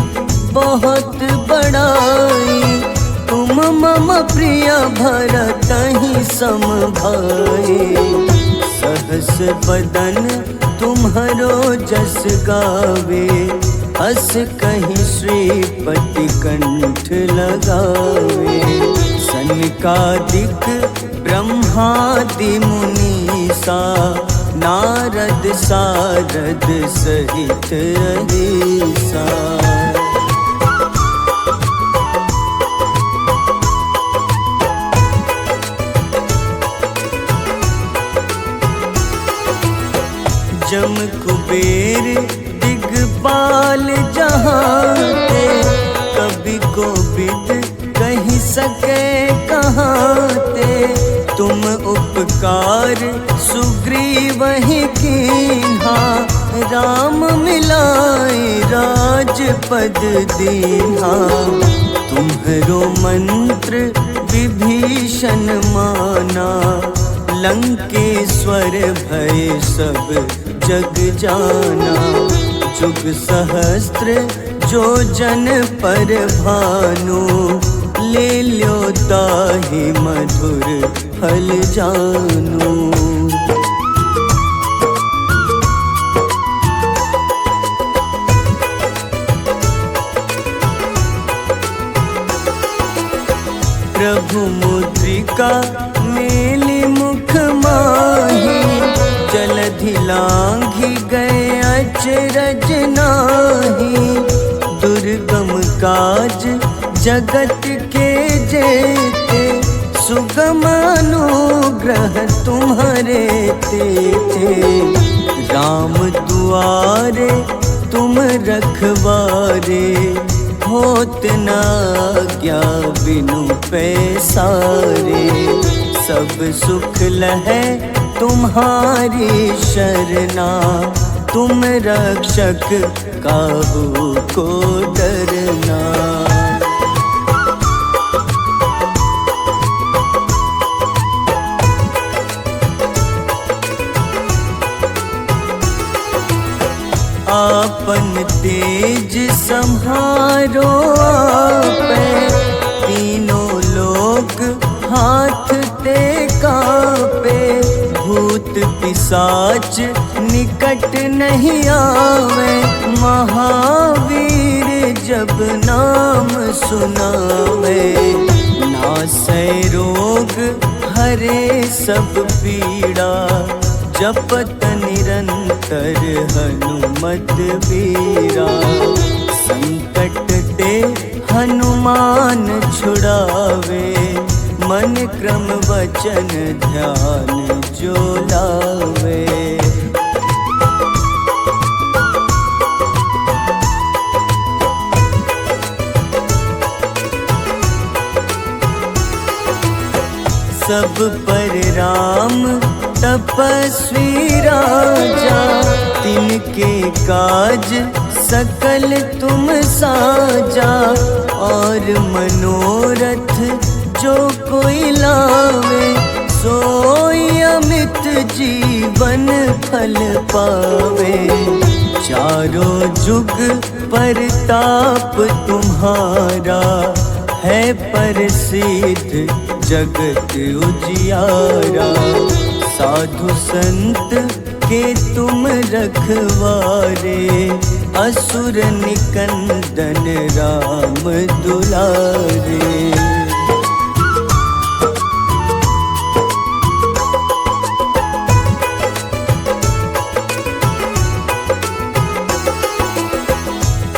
बहुत बड़ाई तुम मम प्रिय भरतहि सम भाई सहस बदन तुम्हरो जस गावे अस कहीं श्रीपति कंठ लगावे सनकादिक ब्रह्मादि मुनीसा नारद सारद सहित अहिसा। जम कुबेर दिगपाल जहाते कभी कोविद कहीं सके कहाते तुम उपकार सुग्रीव ही कीन्हा राम मिलाए राजपद दीन्हा तुम्हरो मंत्र विभीषण माना लंकेश्वर भय सब जग जाना जुग सहस्त्र जो जन पर भानु, ले ल्यो ताहि मधुर फल जानु। प्रभु मुद्रिका मेली मुख माही, जलधि लांघि गए अचरज नाही। दुर्गम काज जगत के जेते, सुगम अनुग्रह तुम्हारे तेते। राम दुआरे तुम रखवारे, होत न आज्ञा बिनु पैसारे। सब सुख लहै तुम्हारी शरणा, तुम रक्षक काहू को डरना। आपन तेज सम्हारो आपै, तीनों लोक हाथ ते कापे। भूत पिशाच निकट नहीं आवे, महावीर जब नाम सुनावे। नासै रोग हरे सब पीड़ा, जपत निरंतर हनुमत बीरा। संकट ते हनुमान छुड़ावे, मन क्रम वचन ध्यान जो लावे। सब पर राम तपस्वी राजा, तिनके काज सकल तुम साजा। और मनोरथ जो कोई लावे, सोई अमित जीवन फल पावे। चारों जुग परताप तुम्हारा, है प्रसिद्ध जगत उजियारा। साधु संत के तुम रखवारे, असुर निकंदन राम दुलारे।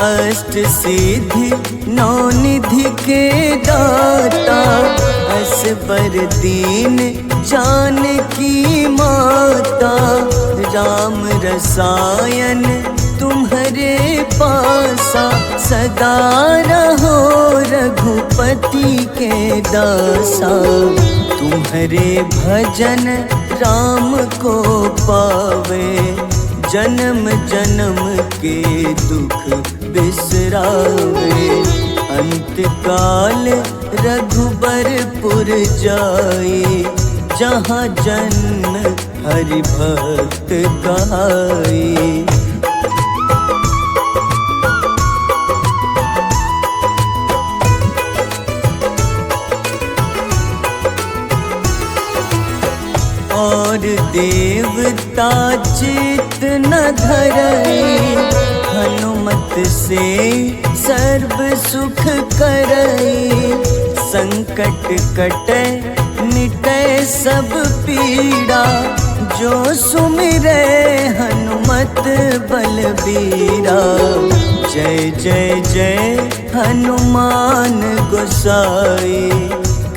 अष्ट सिद्धि नौ निधि के दाता, असबर दीन जानकी माता। राम रसायन तुम्हारे पासा, सदा रहो रघुपति के दासा। तुम्हारे भजन राम को पावे, जन्म जन्म के दुख बिसरावे। अंत काल रघुबरपुर जाई, जहाँ जन्म हरि भक्त कहाई। और देवता चित न धरई, हनुमत से सर्व सुख करई। संकट कटे मिटे सब पीड़ा, जो सुमिरे हनुमत बलबीरा। जय जय जय हनुमान गोसाई,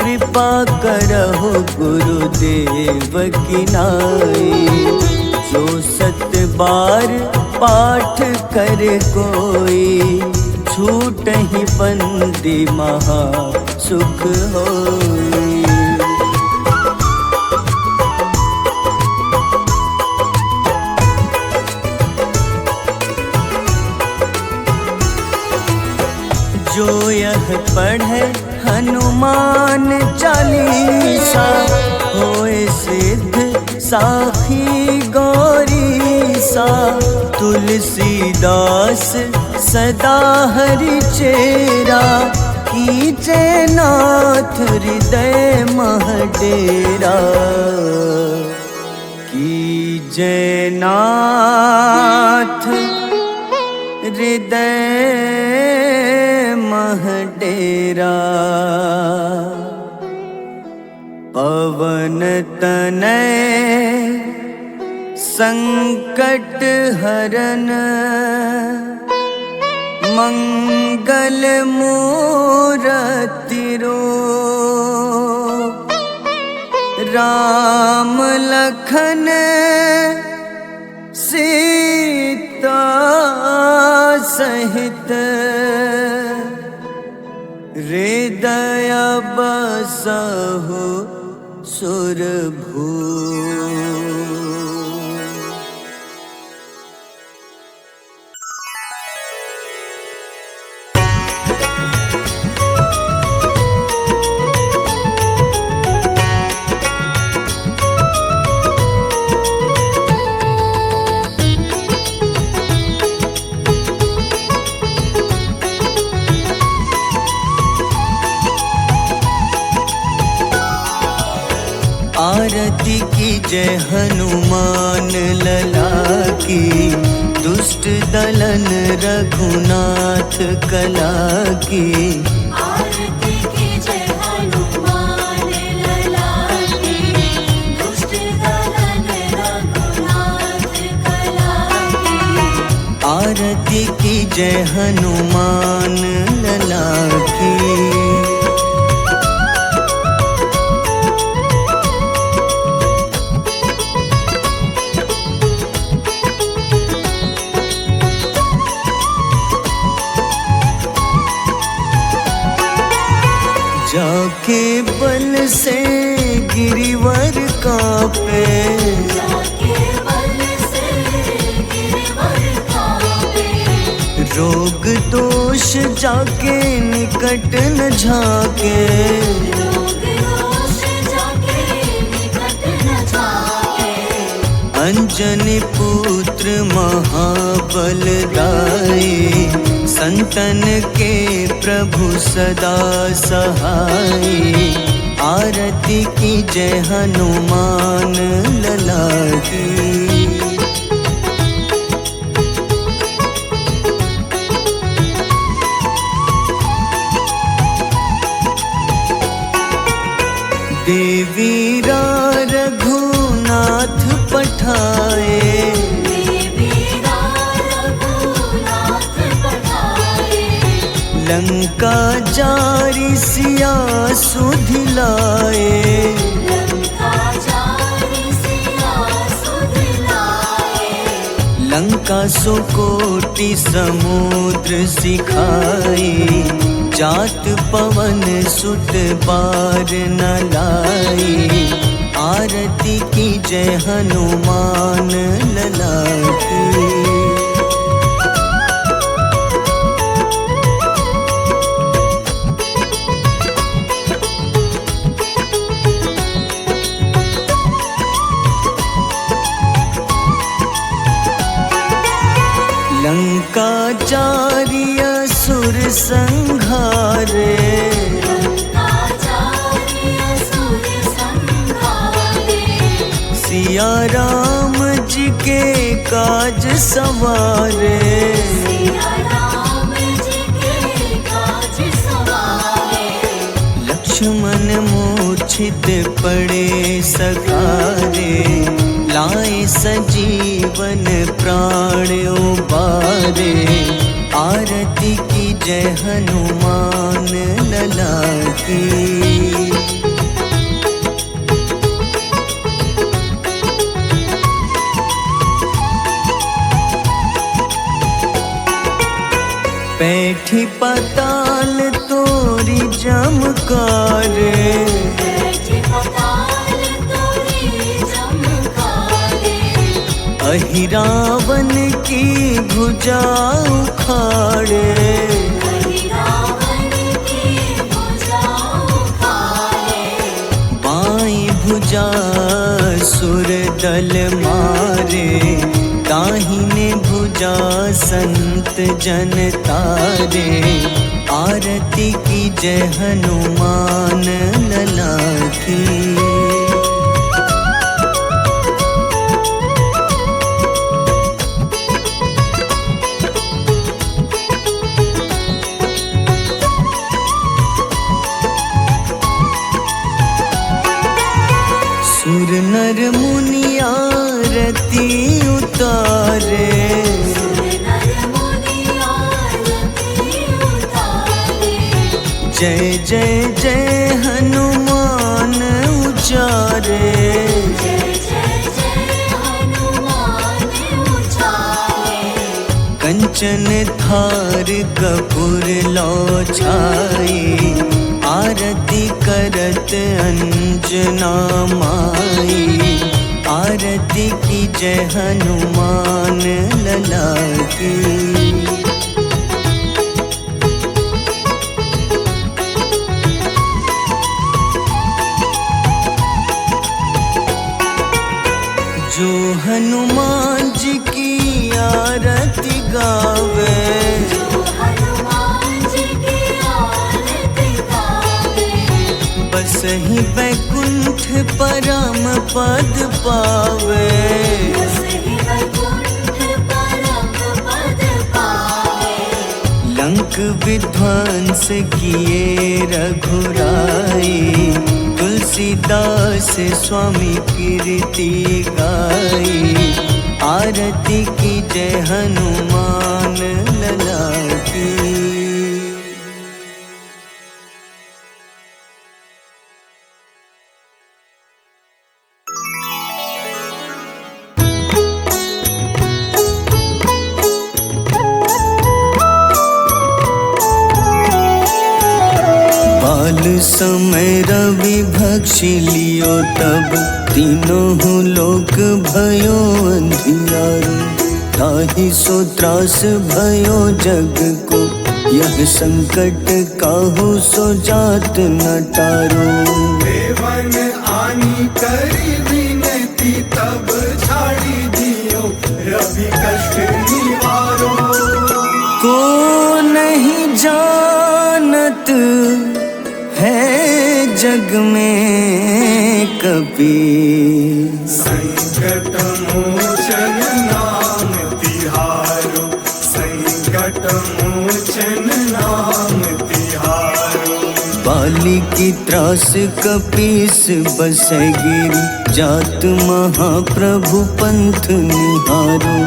कृपा करहु गुरुदेव की नाई। जो सत बार पाठ करे कोई, छूटहि बंदी महा सुख होई। जो यह पढ़े हनुमान चालीसा, होए सिद्ध साखी गौरीसा। तुलसीदास सदा हरि चेरा, कीजे नाथ हृदय मह डेरा, कीजे नाथ हृदय मह डेरा। पवन तनय संकट हरन, मंगल मूरति रूप, राम लखन सीता सहित, हृदय बसहु सुरभूप। आरती की जय हनुमान लला की, दुष्ट दलन रघुनाथ कला की। आरती की जय हनुमान लला की, दुष्ट दलन रघुनाथ कला की। आरती की जय हनुमान लला की। जाके बल से गिरिवर कांपे, जाके बल से गिरवर कांपे। रोग दोष जाके निकट न झाके, रोग दोष जाके निकट न झाके। अंजनी पुत्र महाबल दाई, संतन के प्रभु सदा सहाय। आरती की जय हनुमान लला की। देवीरा रघुनाथ पठाए, देवीरा रघुनाथ पठाए। लंका जारी सिया सुधिलाए, लंका जारी सिया सुधिलाए। लंका सुकोटि समुद्र सिखाई, जात पवन सुत बार न लाई। आरती की जय हनुमान लला की। लंका जारी असुर संघारे, लंका जारी असुर संघारे। सिया राम जी के काज सवारे, सिया राम जी के काज सवारे। लक्ष्मण मूर्छित पड़े सकारे, लाए सजीवन प्राण उबारे। आरती की जय हनुमान लला की। बैठी पाताल तोरी जमकारे, बैठी पाताल तोरी जमकारे। अहिरावन की भुजा उखाड़े, रावण की भुजा उखाड़े। बाईं भुजा सुर दल मारे, दाहिने भुजा पूजा संत जन तारे, आरती की जय हनुमान लला की। सुर नर मुनि आरती उतारे, जय जय जय हनुमान उचारे। कंचन थार कपूर लो छाई, आरती करत अंजना माई। आरती की जय हनुमान लला की। जो हनुमान जी की आरती गावे, बस ही बैकुंठ परम पद पावे। लंक विध्वंस किए रघुराई, तुलसीदास स्वामी कीर्ति गाई। आरती की जय हनुमान लला की। बाल समय रवि भक्षी लियो, तब तीनों लोक भयो अंधियारो। ताहि सो त्रास भयो जग को, यह संकट काहू सो जात न टारो। देवन आनी करी विनती, तब झाड़ी दियो रवि कष्ट निवारो। को नहीं जानत है जग में कपि, संकट मोचन नाम तिहारो। संकट मोचन नाम तिहारो। बाली की त्रास कपीस बसै गिरी, जात महाप्रभु पंथ निहारो।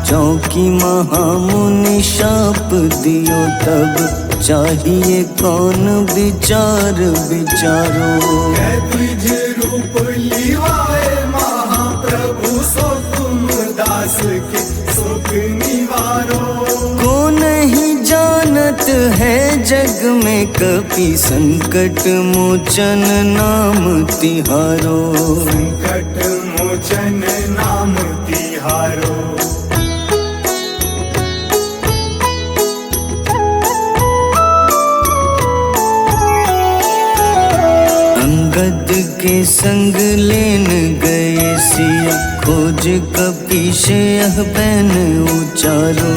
चौकी महामुनि शाप दियो, तब चाहिए कौन विचार विचारो। द्विज रूप लिवाए महाप्रभु, सो तुम दास के सुख निवारो। को नहीं जानत है जग में कपि, संकट मोचन नाम तिहारो। संकट मोचन नाम तिहारो। अंगद के संग लेन गए सिया, खोज कपीश यह बैन उचारो।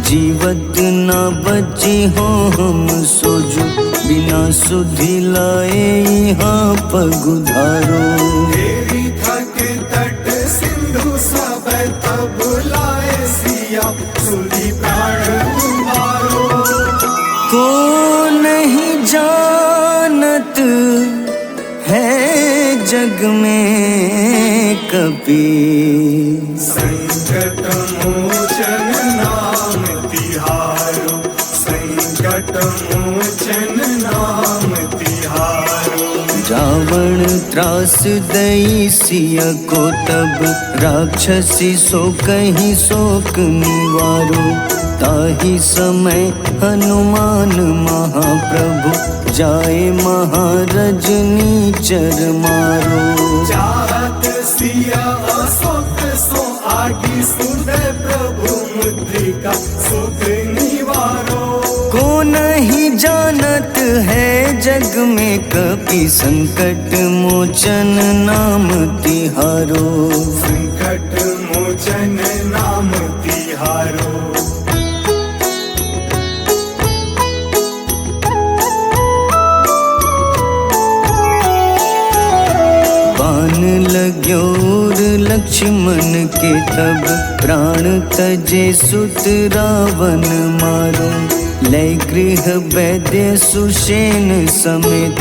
जीवत न बची हो हम सोजो, बिना सुधि लाए यहाँ पगुधारो। तेरी थक तट सिंधु सब तब लाए सिया, सुधि प्राण उबारो। को नहीं जानत है जग में कपि, संकट मोचन नाम तिहारो। संकट मोचन नाम तिहारो। रावण त्रास दई सिया को, तब राक्षसी सो कहीं शोक निवारो। ताहि समय हनुमान महाप्रभु, जाए महारजनी चर मारो। चाहत सिया अशोक सो आगी, सुदय प्रभु मुद्रिका सुख निवारो। को नहीं जानत है जग में कपि, संकट मोचन नाम तिहारो। संकट मोचन नाम तिहारो। तिहारो। बाण लाग्योर लक्ष्मण के तब प्राण तजे सुत रावण मारो। लय गृह वैद्य सुषेण समेत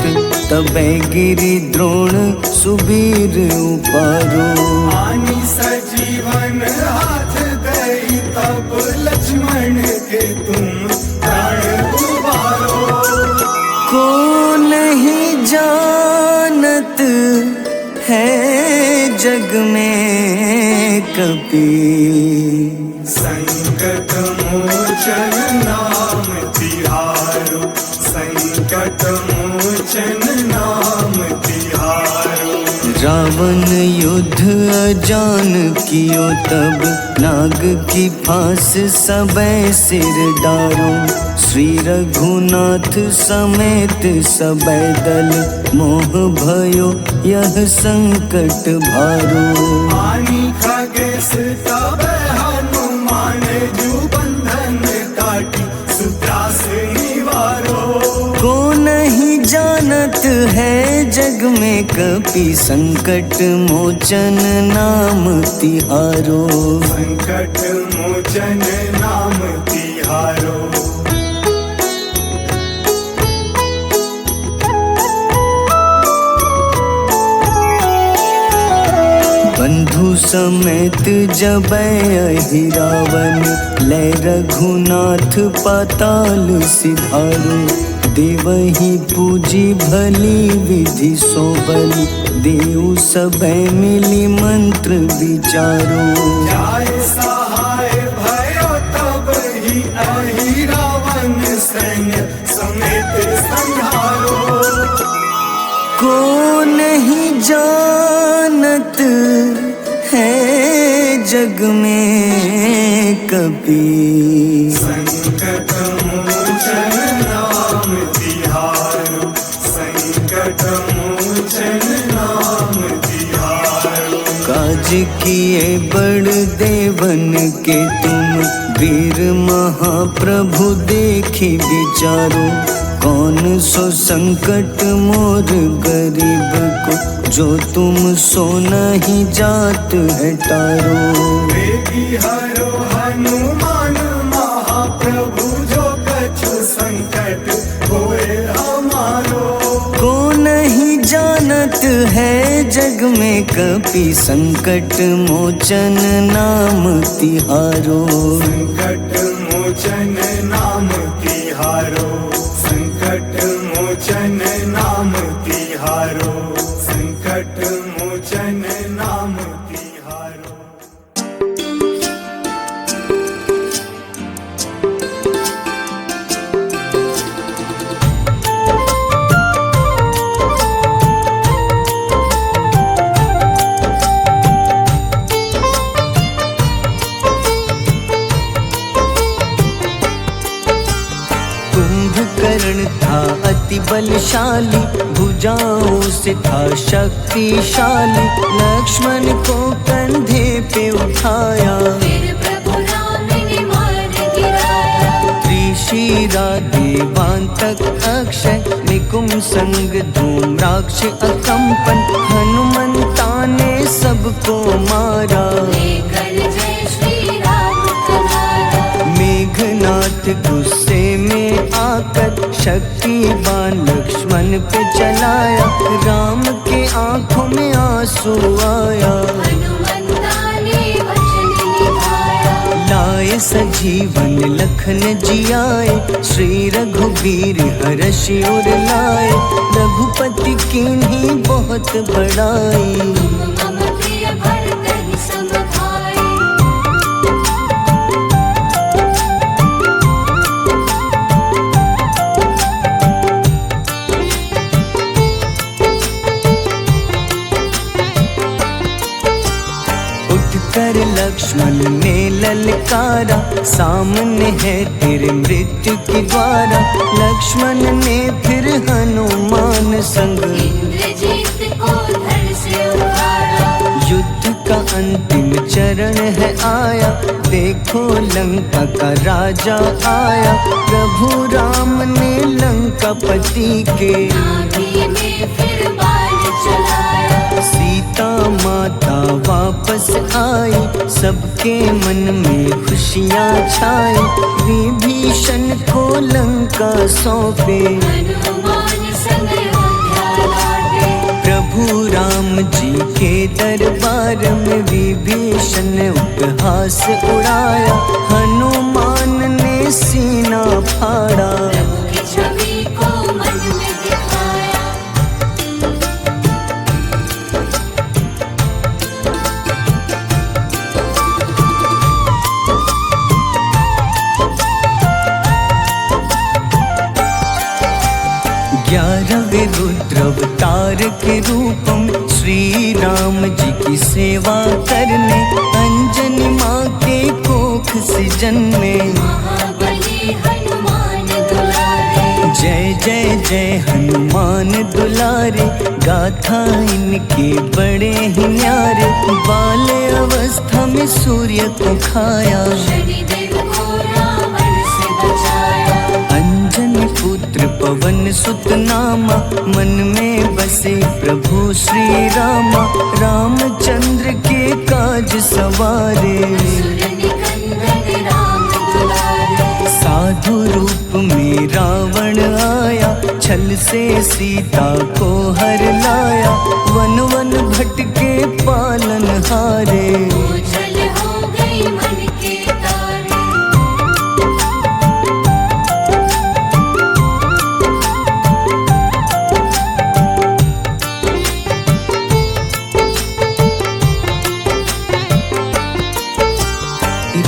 तबै गिरि द्रोण सुबीर उपारो। आनी सजीवन हाथ दई तब लक्ष्मण के तुम प्राण उबारो। को नहीं जानत है जग में कपि, संकट मोचन नाम तिहारो। संकट मोचन नाम तिहारो। रावण युद्ध अजान कियो तब नाग की फांस सबै सिर डारो। श्री रघुनाथ समेत सबै दल मोह भयो यह संकट भारो। आनी खगेश तब हनुमान जू बंधन काटी सुत्रास निवारो। को नहीं जानत है जग में कपि, संकट मोचन नाम तिहारो। संकट मोचन नाम तिहारो। बंधु समेत जबै अहि रावण, लय रघुनाथ पाताल सिधारो। देवहि पूजी भली विधि सो बलि, देव सबै मिली मंत्र विचारो। जाय सहाय भयो तब ही अहि रावण सैन्य समेत संहारो। को नहीं जानत है जग में कपि, संकट मोचन नाम तिहारो। संकट मोचन नाम तिहारो। काज किए बड़ देवन के तुम, वीर महाप्रभु देखी विचारो। कौन सो संकट मोर गरीब को, जो तुम सो नहीं जात है टारो। वेगी हरो हनुमान महाप्रभु, जो कछु संकट होए हमारो। को नहीं जानत है जग में कपि, संकट मोचन नाम तिहारो। संकट मोचन नाम तिहारो। संकट मोचन नाम तिहारो। संकट मोचन नाम तिहारो। कुंभकर्ण था अति बलशाली, भुजाओं से था शक्तिशाली। लक्ष्मण को कंधे पे उठाया, फिर प्रभु राम ने मार गिराया। त्रिशिरा देवांतक अक्षय, निकुंभ संग धूम्राक्ष अकंपन। हनुमंता ने सबको मारा, लेकर जय श्री राम तुम्हारा। मेघनाथ गुस्से में आकर शक्तिवान लक्ष्मण पे चलाया। राम के आंखों में आंसू आया, हनुमंता ने वचन निभाया। लाए सजीवन लखन जियाए, श्री रघुवीर हर्षि उर लाए। रघुपति कीन्ही बहुत बड़ाई, मम प्रिय भरत ही सम भाई। उठकर लक्ष्मण ने ललकारा, सामने है तेरे मृत्यु की द्वारा। लक्ष्मण ने फिर हनुमान संग इंद्रजीत को धड़ से उतारा। युद्ध का अंतिम चरण है आया, देखो लंका का राजा आया। प्रभु राम ने लंकापति के नाभि में फिर बाण चलाया। सीता माता वापस आई, सबके मन में खुशियाँ छाई। विभीषण को लंका सौंपे, हनुमान संग अयोध्या लौटे। प्रभु राम जी के दरबार में विभीषण ने उपहास उड़ाया। हनुमान ने सीना फाड़ा, प्रभु की छवि को मन में दिखाया। ग्यारहवें रुद्र अवतार के रूपम श्री राम जी की सेवा करने, अंजनी माँ के कोख से जन्मे। महाबली हनुमान दुलारे, जय जय जय हनुमान दुलारे, गाथा इनके बड़े ही न्यारे। बाल्य अवस्था में सूर्य को खाया, शनिदेव को रावण से बचाया। अंजनी पुत्र पवन सुत नामा, मन में बसे प्रभु श्री रामा। रामचंद्र के काज सवारे, असुर निकंदन राम दुलारे। साधु रूप में रावण आया, छल से सीता को हर लाया। वन वन भटके पालन हारे, ओझल हो गई मन के तारे।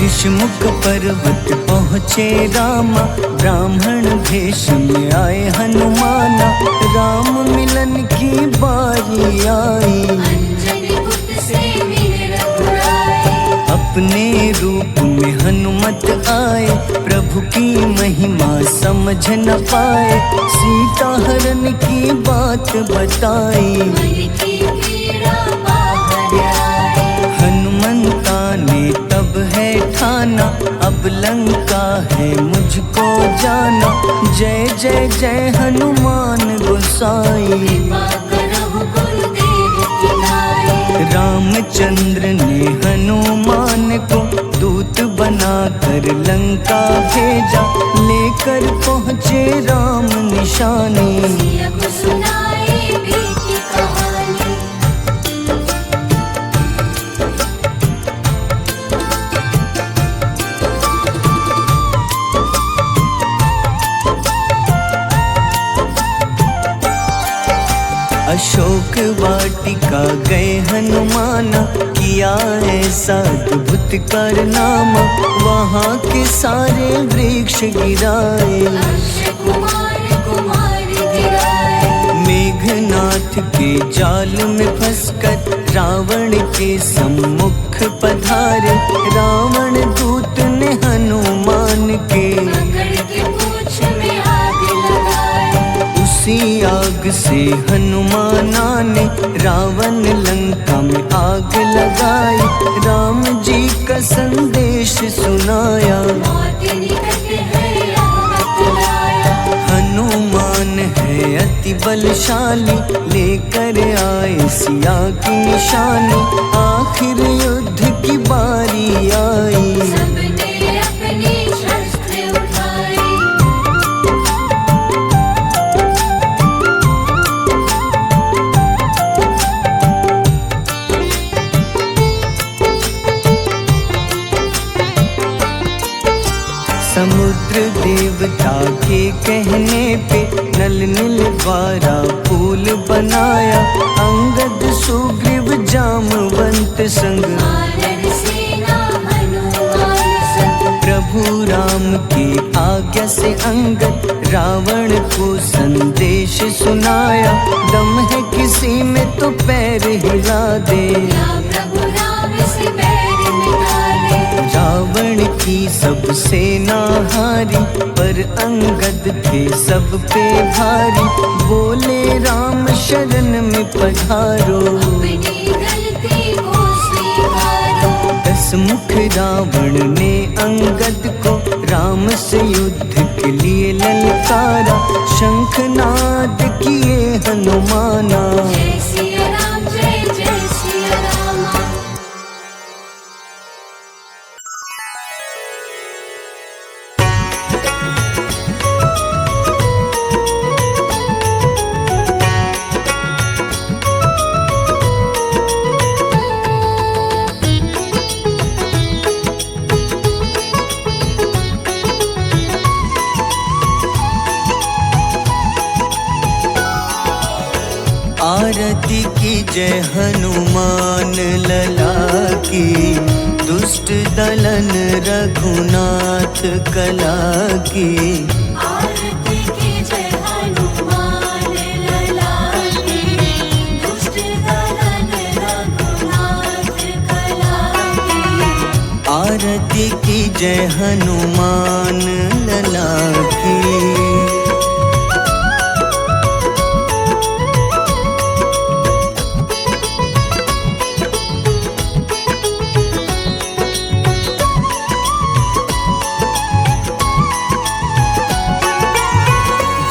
ऋषमुख पर्वत पहुँचे रामा, ब्राह्मण भेष में आए हनुमाना। राम मिलन की बारी आई, अंजनी पुत्र से मिल रघुराई। अपने रूप में हनुमत आए, प्रभु की महिमा समझ न पाए। सीता हरण की बात बताई, मन की पीड़ा बाहर आई। हनुमंता ने तब है ठाना, अब लंका है मुझको जाना। जय जय जय हनुमान गोसाई, कृपा करहु गुरुदेव की नाई। रामचंद्र ने हनुमान को दूत बनाकर लंका भेजा। लेकर पहुँचे राम निशानी, सिया को सुनाई बीती कहानी। अशोक वाटिका गए हनुमाना, किया ऐसा अद्भुत कारनामा। वहाँ के सारे वृक्ष गिराए, अक्षय कुमार कुमार गिराए। मेघनाथ के जाल में फंसकर रावण के सम्मुख पधारे। रावण दूत ने हनुमान के पकड़ के पूंछ में आग लगाए। उसी आग से हनुमाना ने रावण लंका में आग लगाई। राम जी का संदेश सुनाया, मौत निकट है यह बतलाया। हनुमान है अति बलशाली, लेकर आए सिया की निशानी। आखिर युद्ध की बारी आई, सबने अपनी शस्त्र उठाई। समुद्र देवता के कहने पे नल नील द्वारा पुल बनाया। अंगद सुग्रीव जामवंत संग, वानर सेना हनुमान संग। प्रभु राम की आज्ञा से अंगद रावण को संदेश सुनाया। दम है किसी में तो पैर हिला दे, या प्रभु राम से बैर मिटा दे। रावण की सब सेना हारी, पर अंगद थे सब पे भारी। बोले राम शरण में पधारो, अपनी गलती को स्वीकार हंसमुख रावण ने अंगद को राम से युद्ध के लिए ललकारा। शंखनाद किए हनुमाना, जय सिया राम जय जय सिया राम। आरती की जय हनुमान लला की, दुष्ट दलन रघुनाथ कला की। आरती की जय हनुमान लला की, दुष्ट दलन रघुनाथ कला की। आरती की जय हनुमान लला की।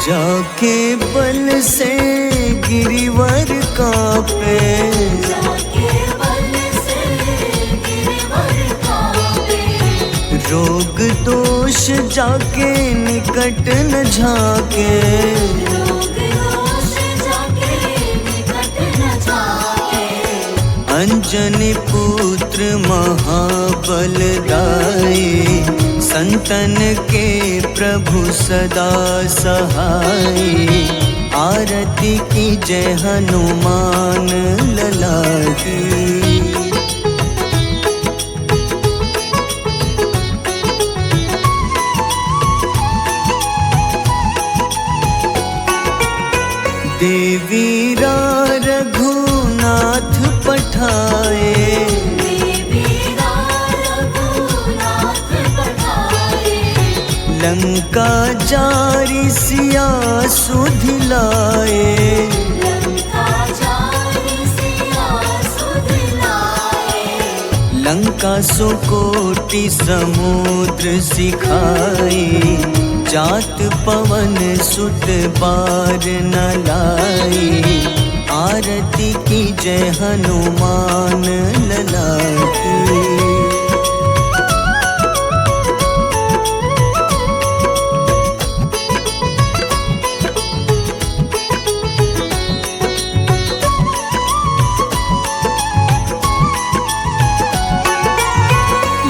जाके बल से गिरिवर कांपे, जाके बल से गिरवर कांपे। रोग दोष जाके निकट न झाके। रोग दोष जाके निकट न जाके। अंजनी पुत्र महाबलदाई, संतन के प्रभु सदा सहाय। आरती की जय हनुमान लला की। देवीरा रघुनाथ पठाए, देवीरा रघुनाथ पठाए। लंका जारी सिया सुधिलाए। लंका जारी सिया सुधिलाए। लंका सुकोटि समुद्र सिखाए। जात पवन सुत बार न लाई। आरती की जय हनुमान लला की।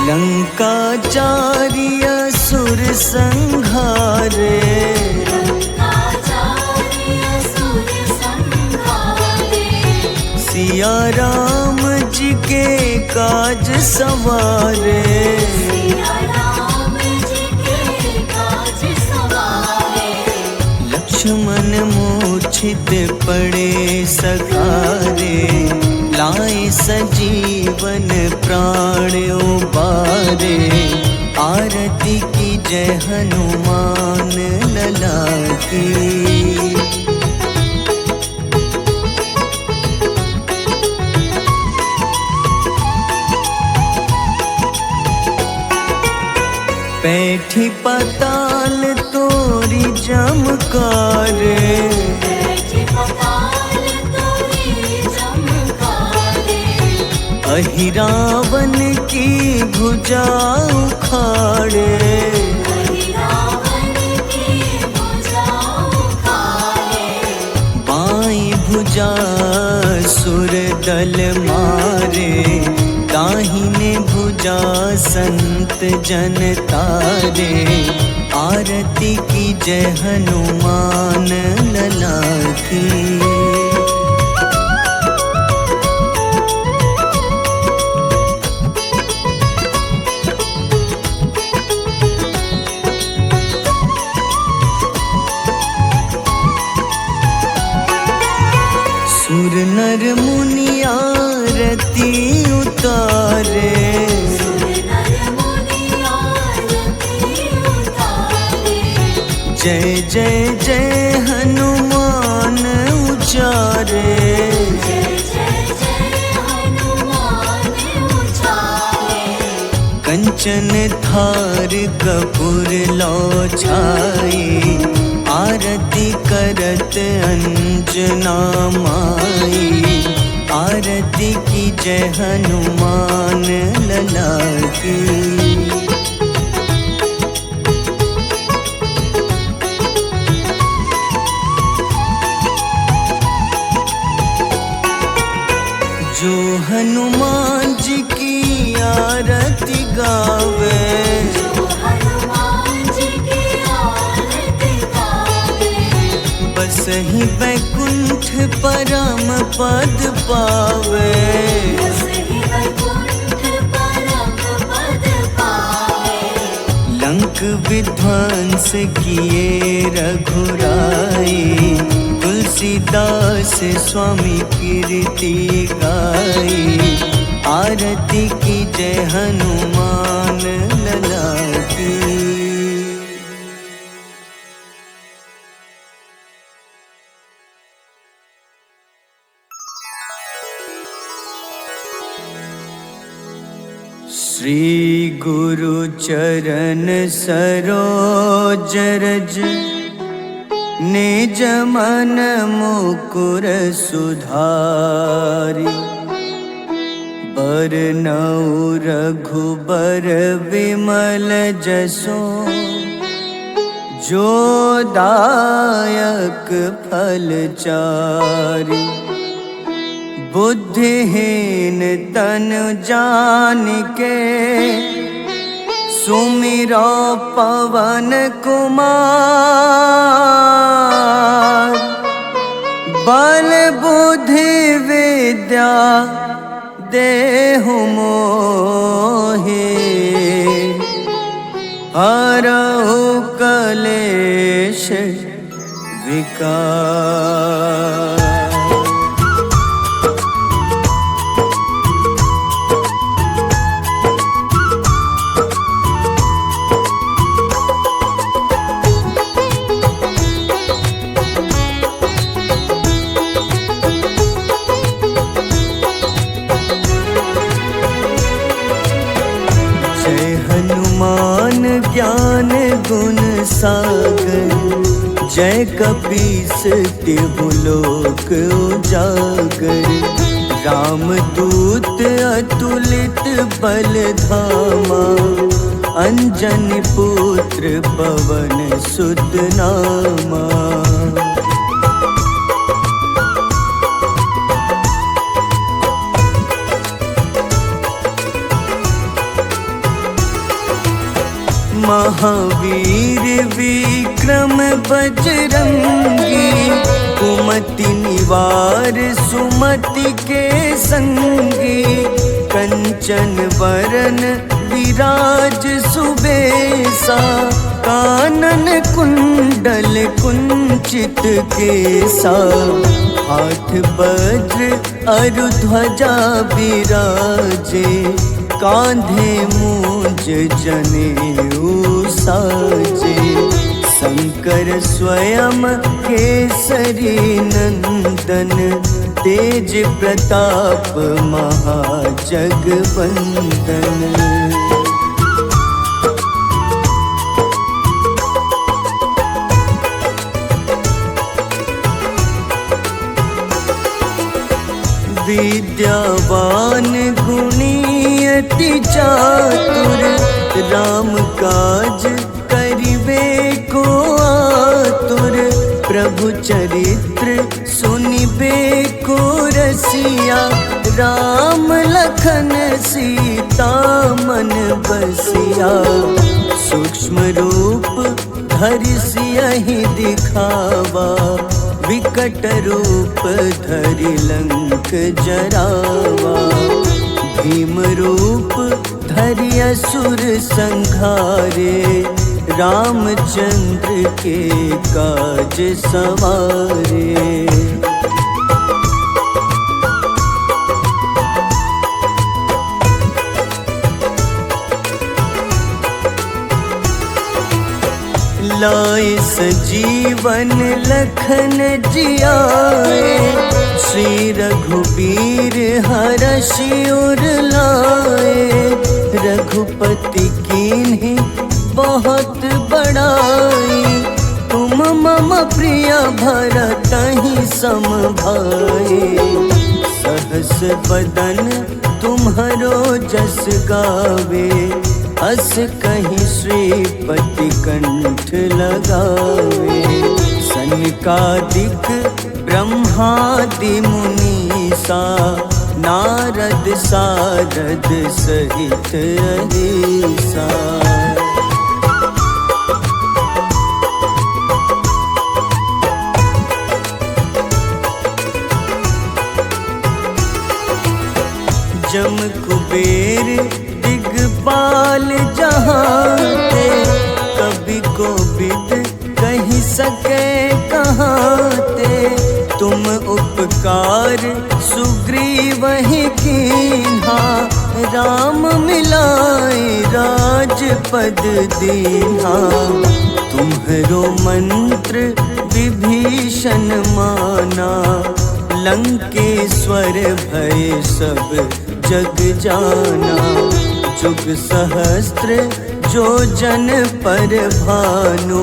लंका जारी असुर संहारे। लंका जारी असुर संहारे। सिया राम जी के काज सवारे। सिया राम जी के काज सवारे। लक्ष्मण मूर्छित पड़े सखारे। लाए सजीवन प्राण उबारे। आरती की जय हनुमान लला की। पैठी पाताल तोरी जमकारे। बैठी पताल तोरी जमकारे। अहिरावन की भुजा उखाड़े। रावण की भुजा उखाड़े। बाईं भुजा सुर दल मारे। दाहिने भुजा संत जन तारे। आरती की जय हनुमान लला की। सुर नर मुनि आरती उतारे। सुर नर मुनि आरती उतारे। जय जय जय हनुमान उचारे। जय जय जय हनुमान उचारे। कंचन थार कपूर लो छाई, आरती करत अंजना माई। आरती की जय हनुमान लला की। जो हनुमान जी की आरती गावे, जो हनुमान जी की आरती गावे, बस ही वैकुंठ परम पद पावे। बस ही वैकुंठ परम पद पावे। लंक विध्वंस किए रघुराई, तुलसीदास स्वामी कीर्ति गाई। आरती की जय हनुमान लला की। श्री गुरु चरण सरोज रज, निज मन मुकुर सुधारि। बरनउँ रघुबर विमल जसो, जो दायक फल चारि। बुद्धिहीन तनु जानिके, सुमिरो पवन कुमार। बल बुद्धि विद्या देहु मोहि, हरहु कलेश विकार। हनुमान ज्ञान गुण सागर, जय कपीस तिहु लोक उजागर। रामदूत अतुलित बल धामा, अंजनी पुत्र पवन सुत नामा। महावीर विक्रम बजरंगी, कुमति निवार सुमति के संगी। कंचन वरन विराज सुबेसा, कानन कुंडल कुंचित केसा। हाथ वज्र अरु ध्वजा बिराजे, कांधे मूंज जनेऊ साजे। शंकर स्वयं केसरी नंदन, तेज प्रताप महाजगवंदन। विद्यावान गुणी अति चातुर, राम काज करिबे को आतुर। प्रभु चरित्र सुनिबे को रसिया, राम लखन सीता मन बसिया। सूक्ष्म रूप धरि सियहि दिखावा, विकट रूप धरि लंक जरावा। भीम रूप धरि असुर संहारे, रामचंद्र के काज सवारे। लाए सजीवन लखन जियाए, श्री रघुबीर हरषि उर लाए। रघुपति कीन्ही बहुत बड़ाई, तुम मम प्रिय भरतहि सम भाई। सहस बदन तुम्हरो जस गावे, अस कहीं श्रीपति कंठ लगावे। सनकादिक ब्रह्मादि मुनीसा, नारद सारद सहित अहिसा। जम कुबेर दिगपाल जहाँते, कभी कोविद कही सके कहाँते। तुम उपकार सुग्रीव ही कीन्हा, राम मिलाए राजपद दीन्हा। तुम्हरो मंत्र विभीषण माना, लंकेश्वर भय सब जग जाना। जुग सहस्त्र जो जन पर भानु,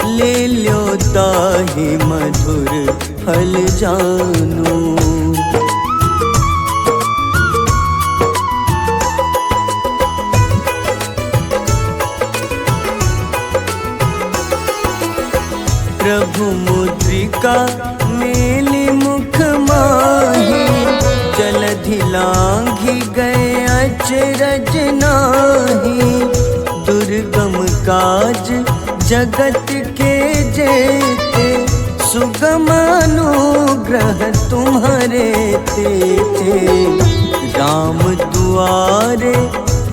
ले ल्यो ताहि मधुर फल जानू। प्रभु मुद्रिका मेली मुख माही, जलधि लांघि गए अचरज नाही। दुर्गम काज जगत के जेते, सुगम अनुग्रह तुम्हारे तेते। राम दुआरे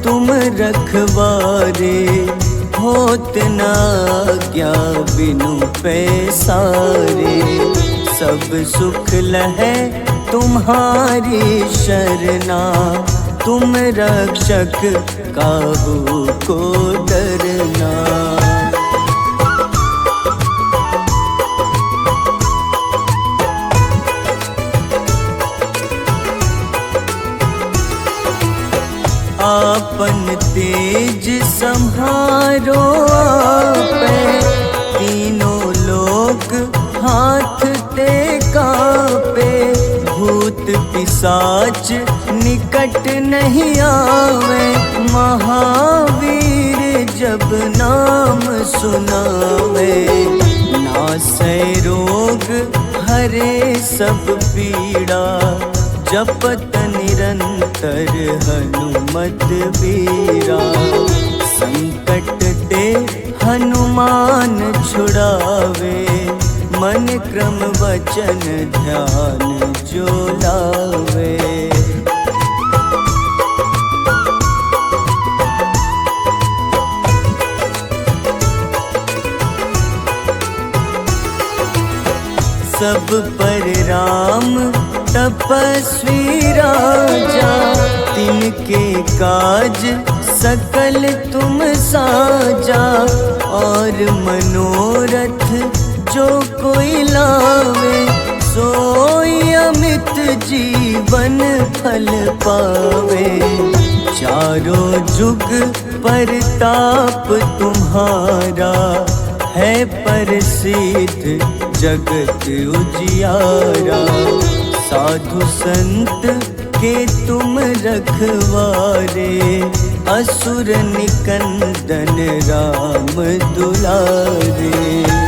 तुम रखवारे, होत न आज्ञा बिनु पैसारे। सब सुख लहै तुम्हारी शरणा, तुम रक्षक काहू को डरना। आपन तेज सम्हारो आपै, तीनों लोक हाथ ते कापे। भूत पिशाच निकट नहीं आवे, महावीर जब नाम सुनावे। नासै रोग हरे सब पीड़ा, जपत निरंतर हनुमत बीरा। संकट ते हनुमान छुड़ावे, मन क्रम वचन ध्यान जो लावे। सब पर राम तपस्वी राजा, तिनके काज सकल तुम साजा। और मनोरथ जो कोई लावे, सोई अमित जीवन फल पावे। चारों जुग परताप तुम्हारा, है प्रसिद्ध जगत उजियारा। साधु संत के तुम रखवारे, असुर निकंदन राम दुलारे।